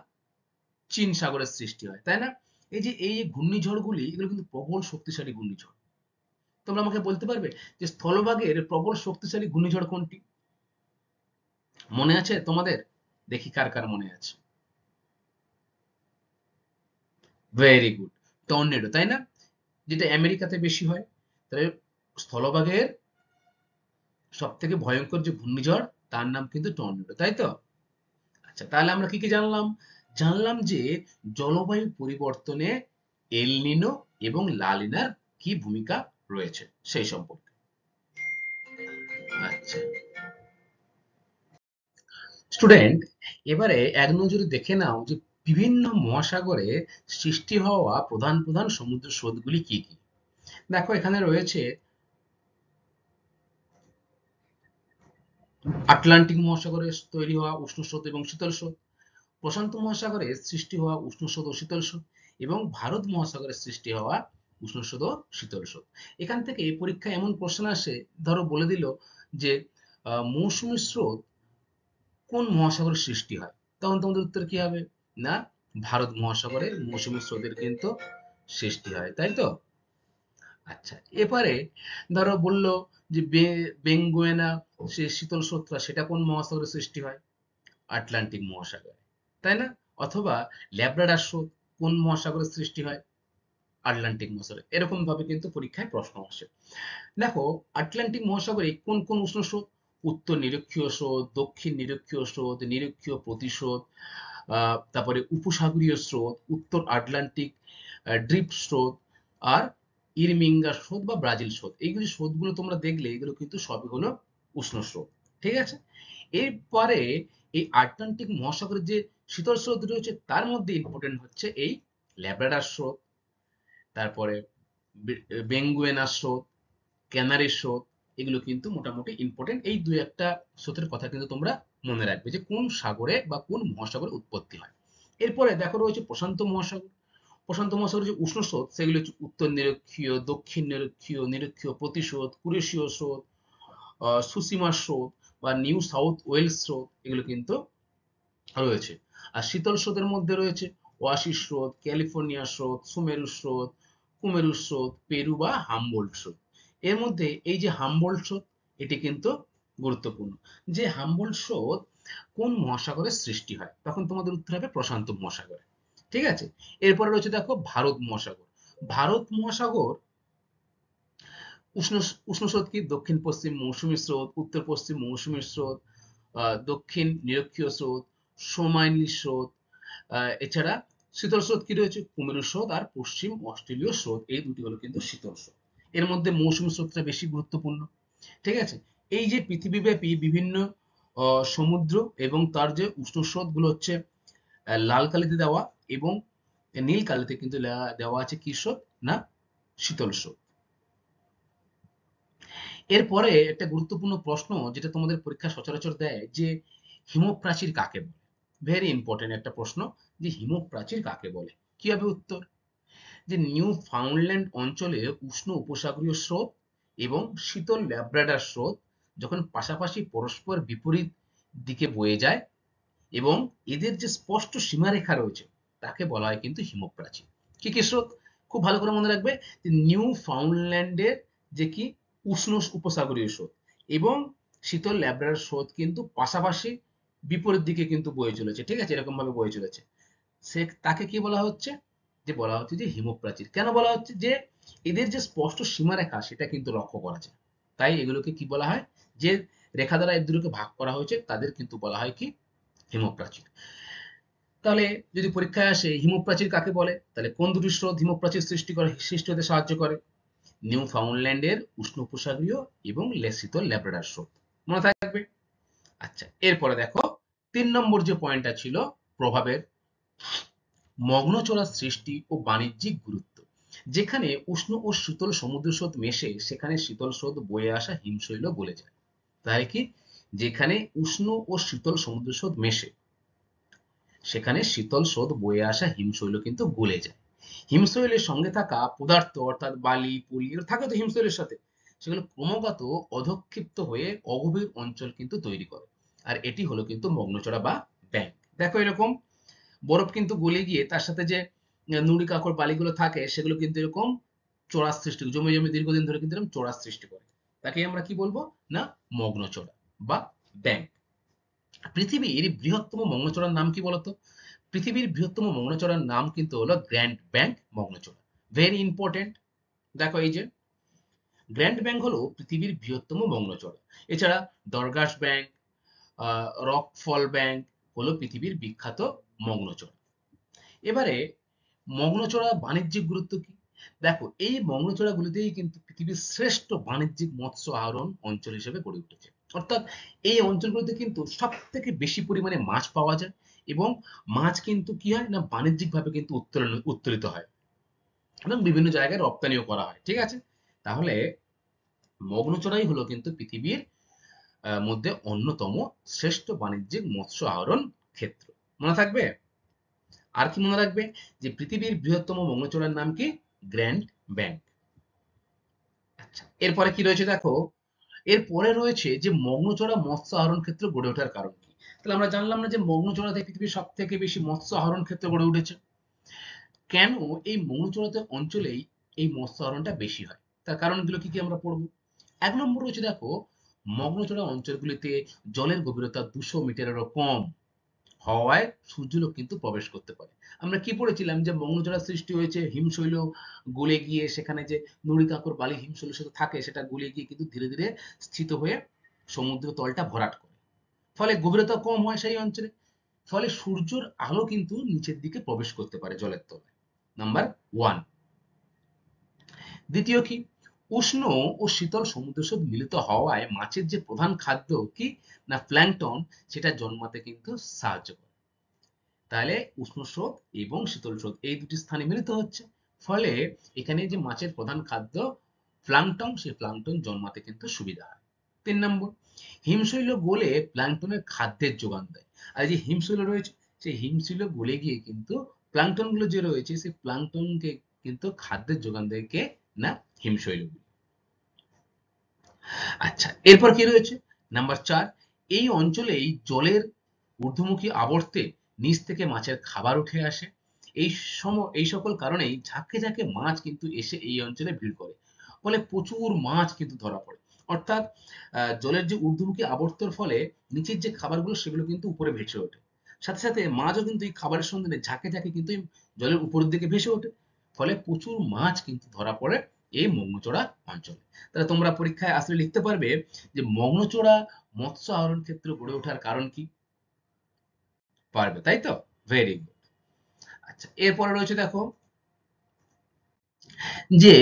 চীন সাগরের সৃষ্টি হয়, তাই না? এই যে ঘূর্ণিঝড়গুলি, এগুলো কিন্তু প্রবল শক্তিশালী ঘূর্ণিঝড়। তোমরা আমাকে বলতে পারবে যে স্থলভাগের প্রবল শক্তিশালী ঘূর্ণিঝড় কোনটি? মনে আছে তোমাদের? দেখি কার কার মনে আছে। ভেরি গুড, টর্নেডো, তাই না? যেটা আমেরিকাতে বেশি হয়। তাহলে স্থলভাগের সব থেকে ভয়ঙ্কর যে ঘূর্ণিঝড়, তার নাম কিন্তু টর্নেডো, তাই তো? আচ্ছা, তাহলে আমরা কি কি জানলাম? জানলাম যে জলবায়ু পরিবর্তনে এল নিনো এবং লা নিনার কি ভূমিকা রয়েছে সেই সম্পর্কে। আচ্ছা স্টুডেন্ট, এবারে এক নজরে দেখে নাও যে বিভিন্ন মহাসাগরে সৃষ্টি হওয়া প্রধান প্রধান সমুদ্র স্রোতগুলি কি কি। দেখো এখানে রয়েছে আটলান্টিক মহাসাগরে তৈরি হওয়া উষ্ণ স্রোত এবং শীতল স্রোত, প্রশান্ত মহাসাগরে সৃষ্টি হওয়া উষ্ণ স্রোত ও শীতল স্রোত, এবং ভারত মহাসাগরে সৃষ্টি হওয়া উষ্ণ স্রোত ও শীতল স্রোত। এখান থেকে এই পরীক্ষায় এমন কোশ্চেন আসে, ধরো বলে দিল যে মৌসুমী স্রোত কোন মহাসাগরে সৃষ্টি হয়, তখন তোমাদের উত্তর কি হবে? না, ভারত মহাসাগরে মৌসুমী স্রোতের কিন্তু সৃষ্টি হয়, তাই তো? আচ্ছা, এবারে ধরো বলল যে বেঙ্গুয়েনা, সে শীতল স্রোতটা সেটা কোন মহাসাগরে সৃষ্টি হয়? আটলান্টিক মহাসাগরে, তাই না? অথবা ল্যাব্রাডার স্রোত কোন মহাসাগরে সৃষ্টি হয়? আটলান্টিক মহাসাগরে। এরকম ভাবে কিন্তু পরীক্ষায় প্রশ্ন আসে। দেখো, আটলান্টিক মহাসাগরে কোন কোন উষ্ণ স্রোত? উত্তর নিরক্ষীয় স্রোত, দক্ষিণ নিরক্ষীয় স্রোত, নিরক্ষীয় প্রতিস্রোত, তারপরে উপসাগরীয় স্রোত, উত্তর আটলান্টিক ড্রিফট স্রোত, আর ইরমিঙ্গা স্রোত বা ব্রাজিল স্রোত। এইগুলি স্রোতগুলো তোমরা দেখলে, এগুলো কিন্তু সবই হলো উষ্ণ স্রোত। ঠিক আছে, এরপরে এই আটলান্টিক মহাসাগরের যে শীতল স্রোত রয়েছে, তার মধ্যে ইম্পর্টেন্ট হচ্ছে এই ল্যাব্রাডার স্রোত, তারপরে বেঙ্গুয়েনা স্রোত, ক্যানারি স্রোত। এগুলো কিন্তু মোটামুটি ইম্পর্টেন্ট। এই দুই একটা স্রোতের কথা কিন্তু তোমরা মনে রাখবে যে কোন সাগরে বা কোন মহাসাগরে উৎপত্তি হয়। এরপরে দেখো রয়েছে প্রশান্ত মহাসাগর। প্রশান্ত মহাসাগরের যে উষ্ণ স্রোত, সেগুলো হচ্ছে উত্তর নিরক্ষীয়, দক্ষিণ নিরক্ষীয়, নিরক্ষীয় প্রতিস্রোত, কুরেশীয় স্রোত, সুসিমা স্রোত বা নিউ সাউথ ওয়েলস স্রোত, এগুলো কিন্তু রয়েছে। আর শীতল স্রোতের মধ্যে রয়েছে ওয়াসি স্রোত, ক্যালিফোর্নিয়া স্রোত, সুমেরু স্রোত, কুমেরু স্রোত, পেরু বা হামবোল্ট স্রোত। এর মধ্যে এই যে হামবোল্ট স্রোত, এটি কিন্তু গুরুত্বপূর্ণ। যে হামবোল্ট স্রোত কোন মহাসাগরে সৃষ্টি হয়, তখন তোমাদের উত্তর হবে প্রশান্ত মহাসাগরে। ঠিক আছে, এরপরে রয়েছে দেখো ভারত মহাসাগর। ভারত মহাসাগর উষ্ণ উষ্ণ স্রোত কি? দক্ষিণ পশ্চিম মৌসুমী স্রোত, উত্তর পশ্চিম মৌসুমী স্রোত, দক্ষিণ নিরক্ষীয় স্রোত, সোমাইলি স্রোত, এছাড়া শীতল স্রোত কি রয়েছে? কুমেরু স্রোত আর পশ্চিম অস্ট্রেলীয় স্রোত। এই দুটি হলো কিন্তু শীতল স্রোত। এর মধ্যে মৌসুমী স্রোতটা বেশি গুরুত্বপূর্ণ। ঠিক আছে, এই যে পৃথিবীব্যাপী বিভিন্ন সমুদ্র এবং তার যে উষ্ণ স্রোতগুলো হচ্ছে লাল কালিতে দেওয়া, এবং নীল কালিতে কিন্তু দেওয়া আছে কি স্রোত না শীতল স্রোত। এরপরে একটা গুরুত্বপূর্ণ প্রশ্ন যেটা তোমাদের পরীক্ষা সচরাচর দেয় যে হিমপ্রাচীর কাকে বলে। ভেরি ইম্পর্টেন্ট একটা প্রশ্ন যে হিমপ্রাচীর কাকে বলে। কি হবে উত্তর? যে নিউ ফাউন্ডল্যান্ড অঞ্চলে উষ্ণ উপসাগরীয় স্রোত এবং শীতল ল্যাব্রাডার স্রোত যখন পাশাপাশি পরস্পর বিপরীত দিকে বয়ে যায় এবং এদের যে স্পষ্ট সীমারেখা রয়েছে তাকে বলা হয় কিন্তু হিমপ্রাচীর। কি কি স্রোত? খুব ভালো করে মনে রাখবে যে নিউ ফাউন্ডল্যান্ডের যে কি উষ্ণ উপসাগরীয় স্রোত এবং শীতল ল্যাব্রাডার স্রোত কিন্তু পাশাপাশি বিপরীত দিকে কিন্তু বয়ে চলেছে, ঠিক আছে, এরকম ভাবে বয়ে চলেছে। সে তাকে কি বলা হচ্ছে? যে বলা হচ্ছে যে হিমপ্রাচীর। কেন বলা হচ্ছে? যে এদের যে স্পষ্ট সীমারেখা সেটা কিন্তু লক্ষ্য করা যায়, তাই এগুলোকে কি বলা হয়? যে রেখা দ্বারা এর দুটোকে ভাগ করা হয়েছে তাদের কিন্তু বলা হয় কি হিমপ্রাচীর। তাহলে যদি পরীক্ষায় আসে হিমপ্রাচীর কাকে বলে, তাহলে কোন দুটি স্রোত হিমপ্রাচীর সৃষ্টি হতে সাহায্য করে? নিউ ফাউন্ডল্যান্ডের উষ্ণ উপসাগরীয় এবং শীতল ল্যাব্রাডার স্রোত। মনে থাকবে? আচ্ছা, এরপরে দেখো 3 নম্বর যে পয়েন্টটা ছিল প্রভাবের, মগ্নচড়া সৃষ্টি ও বাণিজ্যিক গুরুত্ব। যেখানে উষ্ণ ও শীতল সমুদ্র স্রোত মেশে সেখানে শীতল স্রোত বয়ে আসা হিমশৈল গলে যায়। তাই কি? যেখানে উষ্ণ ও শীতল সমুদ্র স্রোত মেশে সেখানে শীতল স্রোত বয়ে আসা হিমশৈল কিন্তু গলে যায়। হিমশৈলের সঙ্গে থাকা পদার্থ অর্থাৎ বালি পলি এগুলো থাকে তো হিমশৈলের সাথে, সেগুলো ক্রমাগত অধক্ষিপ্ত হয়ে অগভীর অঞ্চল কিন্তু তৈরি করে। আর এটি হলো কিন্তু মগ্নচড়া বা ব্যাঙ্ক। দেখো এরকম বরফ কিন্তু গলে গিয়ে তার সাথে যে নুড়ি কাকড় বালিগুলো থাকে সেগুলো কিন্তু এরকম চড়া সৃষ্টি জমে জমে দীর্ঘদিন ধরে কিন্তু এরকম চড়া সৃষ্টি করে। তাকে আমরা কি বলবো না মগ্নচড়া বা ব্যাঙ্ক। পৃথিবীর বৃহত্তম মগ্নচড়ার নাম কি বলতো? পৃথিবীর বৃহত্তম মগ্নচড়ার নাম কিন্তু হলো গ্র্যান্ড ব্যাঙ্ক মগ্নচড়া। Very important. দেখো এই যে গ্র্যান্ড ব্যাঙ্ক হলো পৃথিবীর বৃহত্তম মগ্নচড়া। এছাড়া দরগাস ব্যাঙ্ক, রকফল ব্যাঙ্ক হলো পৃথিবীর বিখ্যাত মগ্নচড়া। এবারে মগ্নচড়া বাণিজ্যিক গুরুত্ব কি? দেখো এই মগ্নচড়াগুলিতেই কিন্তু পৃথিবীর শ্রেষ্ঠ বাণিজ্যিক মৎস্য আহরণ অঞ্চল হিসেবে গড়ে উঠেছে। অর্থাৎ এই অঞ্চলগুলোতে কিন্তু সব থেকে বেশি পরিমাণে মাছ পাওয়া যায় এবং মাছ কিন্তু কি হয় না বাণিজ্যিকভাবে কিন্তু উত্তোলিত হয় এবং বিভিন্ন জায়গায় রপ্তানিও করা হয়, ঠিক আছে। তাহলে মগ্নচড়াই হলো কিন্তু পৃথিবীর মধ্যে অন্যতম শ্রেষ্ঠ বাণিজ্যিক মৎস্য আহরণ ক্ষেত্র। মনে থাকবে? আর কি মনে রাখবে? যে পৃথিবীর বৃহত্তম মগ্নচড়ার নাম কি? Grand bank. আচ্ছা, এরপরে কি রয়েছে দেখো, এরপরে রয়েছে যে মগ্নচড়া মৎস্য আহরণ ক্ষেত্র গড়ে ওঠার কারণ কি। তাহলে আমরা জানলাম না যে মগ্নচড়াতে পৃথিবীর সব থেকে বেশি মৎস্য আহরণ ক্ষেত্র গড়ে উঠেছে। কেন এই মগ্নচড়াতে অঞ্চলেই এই মৎস্য আহরণটা বেশি হয়? তার কারণগুলো কি কি আমরা পড়বো। 1 নম্বর রয়েছে দেখো, মগ্নচড়া অঞ্চলগুলিতে জলের গভীরতা 200 মিটারেরও কম হওয়ায় সূর্যলোক কিন্তু প্রবেশ করতে পারে। আমরা কি পড়েছিলাম যে মগ্নচড়ার সৃষ্টি হয়েছে হিমশৈল গলে গিয়ে সেখানে যে নুড়ি কাকর বালি হিমশৈলের সাথে থাকে সেটা গলে গিয়ে কিন্তু ধীরে ধীরে স্থিত হয়ে সমুদ্র তলটা ভরাট করে, ফলে গভীরতা কম হয় সেই অঞ্চলে, ফলে সূর্যের আলো কিন্তু নিচের দিকে প্রবেশ করতে পারে জলের তলায়। নাম্বার 1। দ্বিতীয় কি, উষ্ণ ও শীতল সমুদ্র স্রোত মিলিত হওয়ায় মাছের যে প্রধান খাদ্য কি না প্ল্যাঙ্কটন সেটা জন্মাতে কিন্তু সাহায্য করে। তাহলে উষ্ণ স্রোত এবং শীতল স্রোত এই দুটি স্থানে মিলিত হচ্ছে, ফলে এখানে যে মাছের প্রধান খাদ্য প্লাঙ্কটন সেই প্লাঙ্কটন জন্মাতে কিন্তু সুবিধা হয়। 3 নম্বর, হিমশৈল গলে প্লাঙ্কটনের খাদ্যের যোগান দেয়। আর যে হিমশৈল রয়েছে সেই হিমশৈল গলে গিয়ে কিন্তু প্লাঙ্কটন গুলো যে রয়েছে সেই প্লাঙ্কটনকে কিন্তু খাদ্যের যোগান দেয় কে না হিমশৈলগুলো। আচ্ছা, এরপর কি রয়েছে নাম্বার 4, এই অঞ্চলেই জলের ঊর্ধ্বমুখী আবর্তে নিচ থেকে মাছের খাবার উঠে আসে। এই সকল কারণেই ঝাঁকে ঝাঁকে মাছ কিন্তু এসে এই অঞ্চলে ভিড় করে, ফলে প্রচুর মাছ কিন্তু ধরা পড়ে। অর্থাৎ জলের যে ঊর্ধ্বমুখী আবর্তের ফলে নিচের যে খাবারগুলো সেগুলো কিন্তু উপরে ভেসে ওঠে, সাথে সাথে মাছও কিন্তু এই খাবারের সন্ধানে ঝাঁকে ঝাঁকে কিন্তু এই জলের উপরের দিকে ভেসে ওঠে, ফলে প্রচুর মাছ কিন্তু ধরা পড়ে এই মগ্নচড়া অঞ্চলে। তাহলে তোমরা পরীক্ষায় আসলে লিখতে পারবে যে মগ্নচড়া মৎস্য আহরণ ক্ষেত্র গড়ে ওঠার কারণ কি? পারবে, তাই তো? Very good. আচ্ছা, এরপরে রয়েছে দেখো যে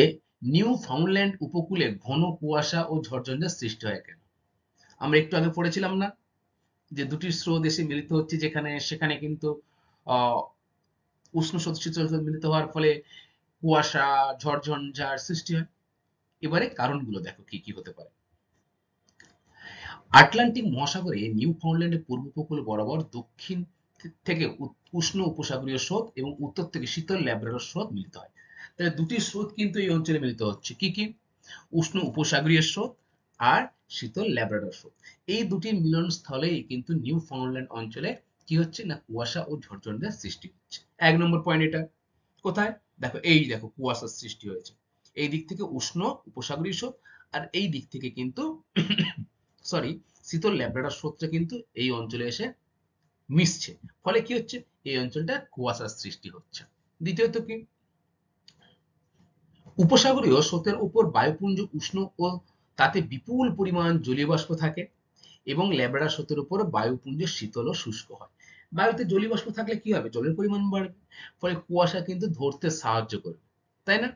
নিউ ফাউন্ডল্যান্ড উপকূলে ঘন কুয়াশা ও ঝড়ঝঞ্ঝার সৃষ্টি হয় কেন? আমরা একটু আগে পড়েছিলাম না যে দুটি স্রোত এসে মিলিত হচ্ছে, যেখানে সেখানে কিন্তু আহ উষ্ণ শীতল স্রোত মিলিত হওয়ার ফলে কুয়াশা, ঝড়ঝঞ্ঝার সৃষ্টি হয়। এবারে কারণগুলো দেখো কি কি হতে পারে। আটলান্টিক মহাসাগরে নিউ ফাউন্ডল্যান্ডের পূর্ব উপকূল বরাবর দক্ষিণ থেকে উষ্ণ উপসাগরীয় স্রোত এবং উত্তর থেকে শীতল ল্যাব্রাডর স্রোত মিলিত হয়। তাহলে দুটি স্রোত কিন্তু এই অঞ্চলে মিলিত হচ্ছে, কি কি? উষ্ণ উপসাগরীয় স্রোত আর শীতল ল্যাব্রাডর স্রোত। এই দুটির মিলন স্থলেই কিন্তু নিউ ফাউন্ডল্যান্ড অঞ্চলে কি হচ্ছে না, কুয়াশা ও ঝড়ঝঞ্ঝার সৃষ্টি হচ্ছে। 1 নম্বর পয়েন্ট এটা। কোথায়? দেখো, এই দেখো কুয়াশার সৃষ্টি হয়েছে। এই দিক থেকে উষ্ণ উপসাগরীয় স্রোত, আর এই দিক থেকে কিন্তু সরি শীতল ল্যাব্রাডর স্রোতটা কিন্তু এই অঞ্চলে এসে মিশছে। ফলে কি হচ্ছে, এই অঞ্চলটা কুয়াশার সৃষ্টি হচ্ছে। দ্বিতীয়ত কি, উপসাগরীয় স্রোতের উপর বায়ুপুঞ্জ উষ্ণ ও তাতে বিপুল পরিমাণ জলীয় বাষ্প থাকে, এবং ল্যাব্রাডর স্রোতের উপর বায়ুপুঞ্জ শীতল ও শুষ্ক হয়। বায়ুতে জলীয় বাষ্প থাকলে কি হবে, জলের পরিমাণ বাড়বে, ফলে কুয়াশা কিন্তু ধরতে সাহায্য করবে, তাই না?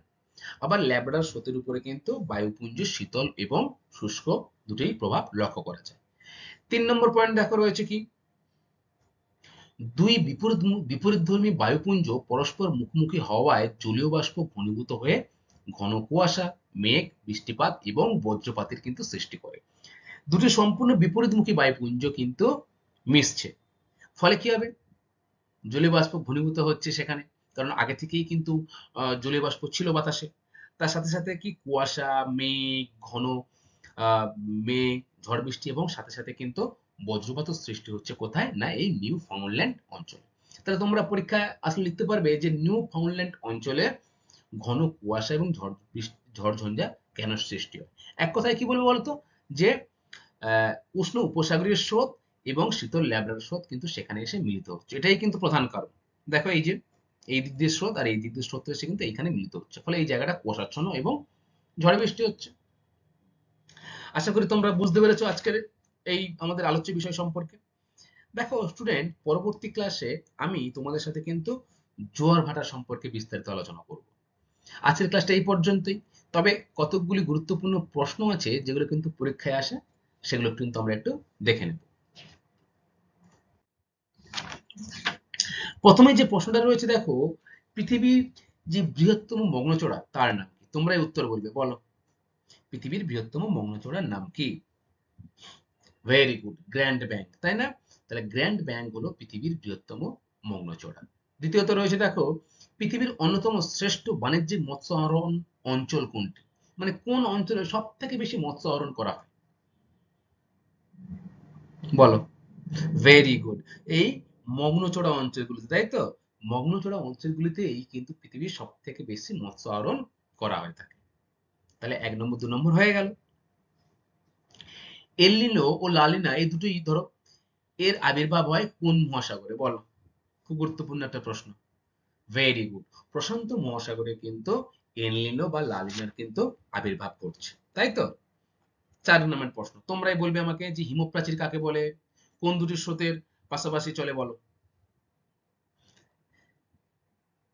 আবার ল্যাব্রাডর স্রোতের উপরে কিন্তু বায়ুপুঞ্জ শীতল এবং শুষ্ক দুটোই প্রভাব লক্ষ্য করা যায়। 3 নম্বর পয়েন্ট দেখো রয়েছে কি, দুই বিপরীতধর্মী বায়ুপুঞ্জ পরস্পর মুখোমুখি হওয়ায় জলীয় বাষ্প ঘনীভূত হয়ে ঘন কুয়াশা, মেঘ, বৃষ্টিপাত এবং বজ্রপাতের কিন্তু সৃষ্টি করে। দুটি সম্পূর্ণ বিপরীতমুখী বায়ুপুঞ্জ কিন্তু মিশছে, ফলে কি হবে, জলীয় বাষ্প ঘনীভূত হচ্ছে সেখানে, কারণ আগে থেকেই কিন্তু জলীয় বাষ্প ছিল বাতাসে। তার সাথে সাথে কি কুয়াশা, মেঘ, ঘন আহ মেঘ, ঝড় বৃষ্টি এবং সাথে সাথে কিন্তু বজ্রপাতও সৃষ্টি হচ্ছে। কোথায় না, এই নিউ ফাউন্ডল্যান্ড অঞ্চলে। তাহলে তোমরা পরীক্ষায় আসলে লিখতে পারবে যে নিউ ফাউন্ডল্যান্ড অঞ্চলে ঘন কুয়াশা এবং ঝড়ঝঞ্ঝা কেন সৃষ্টি হয়। এক কথায় কি বলবো বলতো, যে উষ্ণ উপসাগরীয় স্রোত এবং শীতল ল্যাব্রাডর স্রোত কিন্তু সেখানে এসে মিলিত হচ্ছে, এটাই কিন্তু প্রধান কারণ। দেখো, এই যে এই দিক দিয়ে স্রোত আর এই দিক দিয়ে স্রোত এসে কিন্তু এইখানে মিলিত হচ্ছে, ফলে এই জায়গাটা কুয়াশাচ্ছন্ন এবং ঝড় বৃষ্টি হচ্ছে। আশা করি তোমরা বুঝতে পেরেছো আজকের এই আমাদের আলোচ্য বিষয় সম্পর্কে। দেখো স্টুডেন্ট, পরবর্তী ক্লাসে আমি তোমাদের সাথে কিন্তু জোয়ার ভাটা সম্পর্কে বিস্তারিত আলোচনা করব। আজকের ক্লাসটা এই পর্যন্তই। তবে কতকগুলি গুরুত্বপূর্ণ প্রশ্ন আছে যেগুলো কিন্তু পরীক্ষায় আসে, সেগুলো কিন্তু আমরা একটু দেখে নেব। প্রথমে যে প্রশ্নটা রয়েছে দেখো, পৃথিবীর যে বৃহত্তম মগ্নচড়া তার নাম কি? তোমরাই উত্তর বলবে, বলো পৃথিবীর বৃহত্তম মগ্নচড়ার নাম কি? ভেরি গুড, গ্র্যান্ড ব্যাংক, তাই না? তাহলে গ্র্যান্ড ব্যাংক হলো পৃথিবীর বৃহত্তম মগ্নচড়া। দ্বিতীয়ত রয়েছে দেখো, পৃথিবীর অন্যতম শ্রেষ্ঠ বাণিজ্যিক মৎস্য আহরণ অঞ্চল কোনটি? মানে কোন অঞ্চলে সব থেকে বেশি মৎস্য আহরণ করা হয়, বলো। ভেরি গুড, এই মগ্নচড়া অঞ্চলগুলিতে, তাই তো? মগ্নচড়া অঞ্চলগুলিতেই কিন্তু পৃথিবীর সব থেকে বেশি মৎস্য আহরণ করা হয়ে থাকে। তাহলে 1 নম্বর 2 নম্বর হয়ে গেল। এল নিনো ও লা নিনা এই দুটোই ধরো, এর আবির্ভাব হয় কোন মহাসাগরে, বলো। খুব গুরুত্বপূর্ণ একটা প্রশ্ন। ভেরি গুড, প্রশান্ত মহাসাগরে কিন্তু এল নিনো বা লা নিনার কিন্তু আবির্ভাব ঘটছে, তাই তো? 4 নম্বর প্রশ্ন, তোমরাই বলবে আমাকে যে হিমপ্রাচীর কাকে বলে, কোন দুটি স্রোতের পাশাপাশি চলে, বলো।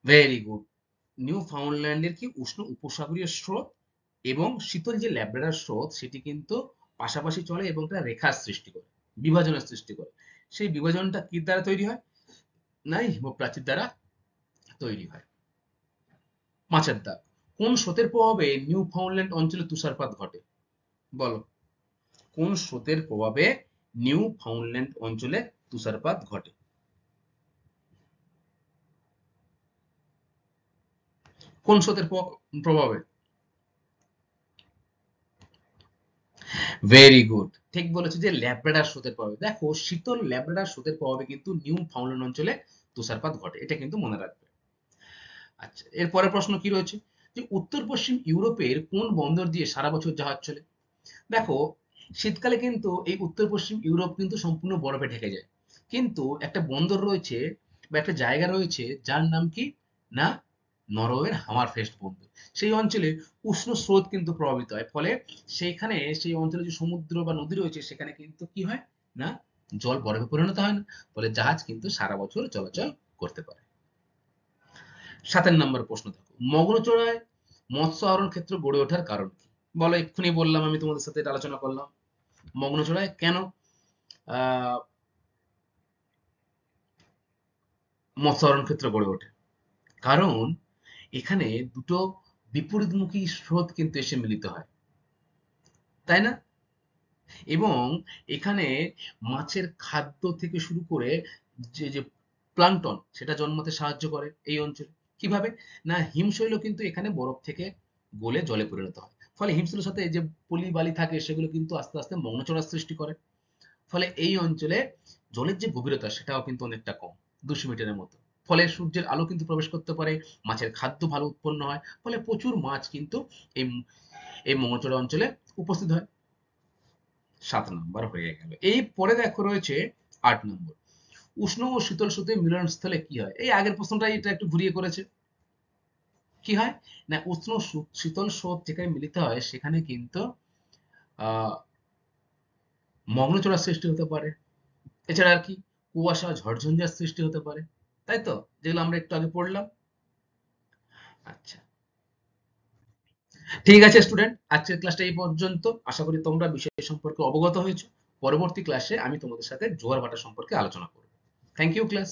ভেরি গুড, নিউ ফাউন্ডল্যান্ডের কি উষ্ণ উপসাগরীয় স্রোত এবং শীতল যে ল্যাব্রাডর স্রোত সেটি কিন্তু পাশাপাশি চলে এবং একটা রেখার সৃষ্টি করে, বিভাজনের সৃষ্টি করে। সেই বিভাজনটা কি দ্বারা তৈরি হয় না, হিমপ্রাচীর দ্বারা তৈরি হয়। 5 দাগ, কোন স্রোতের প্রভাবে নিউ ফাউন্ডল্যান্ড অঞ্চলে তুষারপাত ঘটে, বলো। কোন স্রোতের প্রভাবে নিউ ফাউন্ডল্যান্ড অঞ্চলে তুষারপাত ঘটে? কোন স্রোতের প্রভাবে? ভেরি গুড, ঠিক বলেছো যে ল্যাব্রাডর স্রোতের প্রভাবে। দেখো, শীতল ল্যাব্রাডর স্রোতের প্রভাবে কিন্তু নিউ ফাউন্ডল্যান্ড অঞ্চলে তুষারপাত ঘটে, এটা কিন্তু মনে রাখবে। আচ্ছা, এর পরের প্রশ্ন কি রয়েছে, যে উত্তর পশ্চিম ইউরোপের কোন বন্দর দিয়ে সারা বছর জাহাজ চলে? দেখো, শীতকালে কিন্তু এই উত্তর পশ্চিম ইউরোপ কিন্তু সম্পূর্ণ বরফে ঢেকে যায়, কিন্তু একটা বন্দর রয়েছে বা একটা জায়গা রয়েছে যার নাম কি না, নরওয়ের হামারফেস্ট বন্দর। সেই অঞ্চলে উষ্ণ স্রোত কিন্তু প্রভাবিত হয়, ফলে সেইখানে সেই অঞ্চলে যে সমুদ্র বা নদী রয়েছে সেখানে কিন্তু কি হয় না, জল বরফে পরিণত হয় না, ফলে জাহাজ কিন্তু সারা বছর চলাচল করতে পারে। 7 নম্বর প্রশ্ন দেখো, মগ্নচড়ায় মৎস্য আহরণ ক্ষেত্র গড়ে ওঠার কারণ কি? বলো, এক্ষুনি বললাম, আমি তোমাদের সাথে এটা আলোচনা করলাম। মগ্নচড়ায় কেন মৎস্য আহরণ ক্ষেত্র গড়ে ওঠে? কারণ এখানে দুটো বিপরীতমুখী স্রোত কিন্তু এসে মিলিত হয়, তাই না? এবং এখানে মাছের খাদ্য থেকে শুরু করে যে যে প্লাঙ্কটন সেটা জন্মাতে সাহায্য করে এই অঞ্চলে। কিভাবে? না হিমশৈল কিন্তু এখানে বরফ থেকে গলে জলে পরিণত হয়। ফলে হিমশৈলের সাথে এই যে পলি বালি থাকে সেগুলো কিন্তু আস্তে আস্তে মগ্নচড়ার সৃষ্টি করে। ফলে এই অঞ্চলে জলের যে গভীরতা সেটাও কিন্তু অনেকটা কম, 200 মিটারের মতো। ফলে সূর্যের আলো কিন্তু প্রবেশ করতে পারে, মাছের খাদ্য ভালো উৎপন্ন হয়, ফলে প্রচুর মাছ কিন্তু এই এই মগ্নচড়া অঞ্চলে উপস্থিত হয়। 7 নাম্বার হয়ে গেল। এই পরে দেখো রয়েছে 8 নম্বর। উষ্ণ ও শীতল স্রোতের মিলনস্থলে কি হয়? এই আগের প্রশ্নটাই এটা একটু ঘুরিয়ে করেছে। কি হয়? না উষ্ণ শীতল স্রোত যেখানে মিলিত হয় সেখানে কিন্তু আহ মগ্নচড়ার সৃষ্টি হতে পারে। এছাড়া আর কি? কুয়াশা, ঝড়ঝঞ্ঝার সৃষ্টি হতে পারে। তাই তো? যেগুলো আমরা একটু আগে পড়লাম। আচ্ছা। ঠিক আছে স্টুডেন্ট, আজকের ক্লাসটা এই পর্যন্ত। আশা করি তোমরা বিষয় সম্পর্কে অবগত হয়েছো। পরবর্তী ক্লাসে আমি তোমাদের সাথে জোয়ার ভাটা সম্পর্কে আলোচনা করব। Thank you class.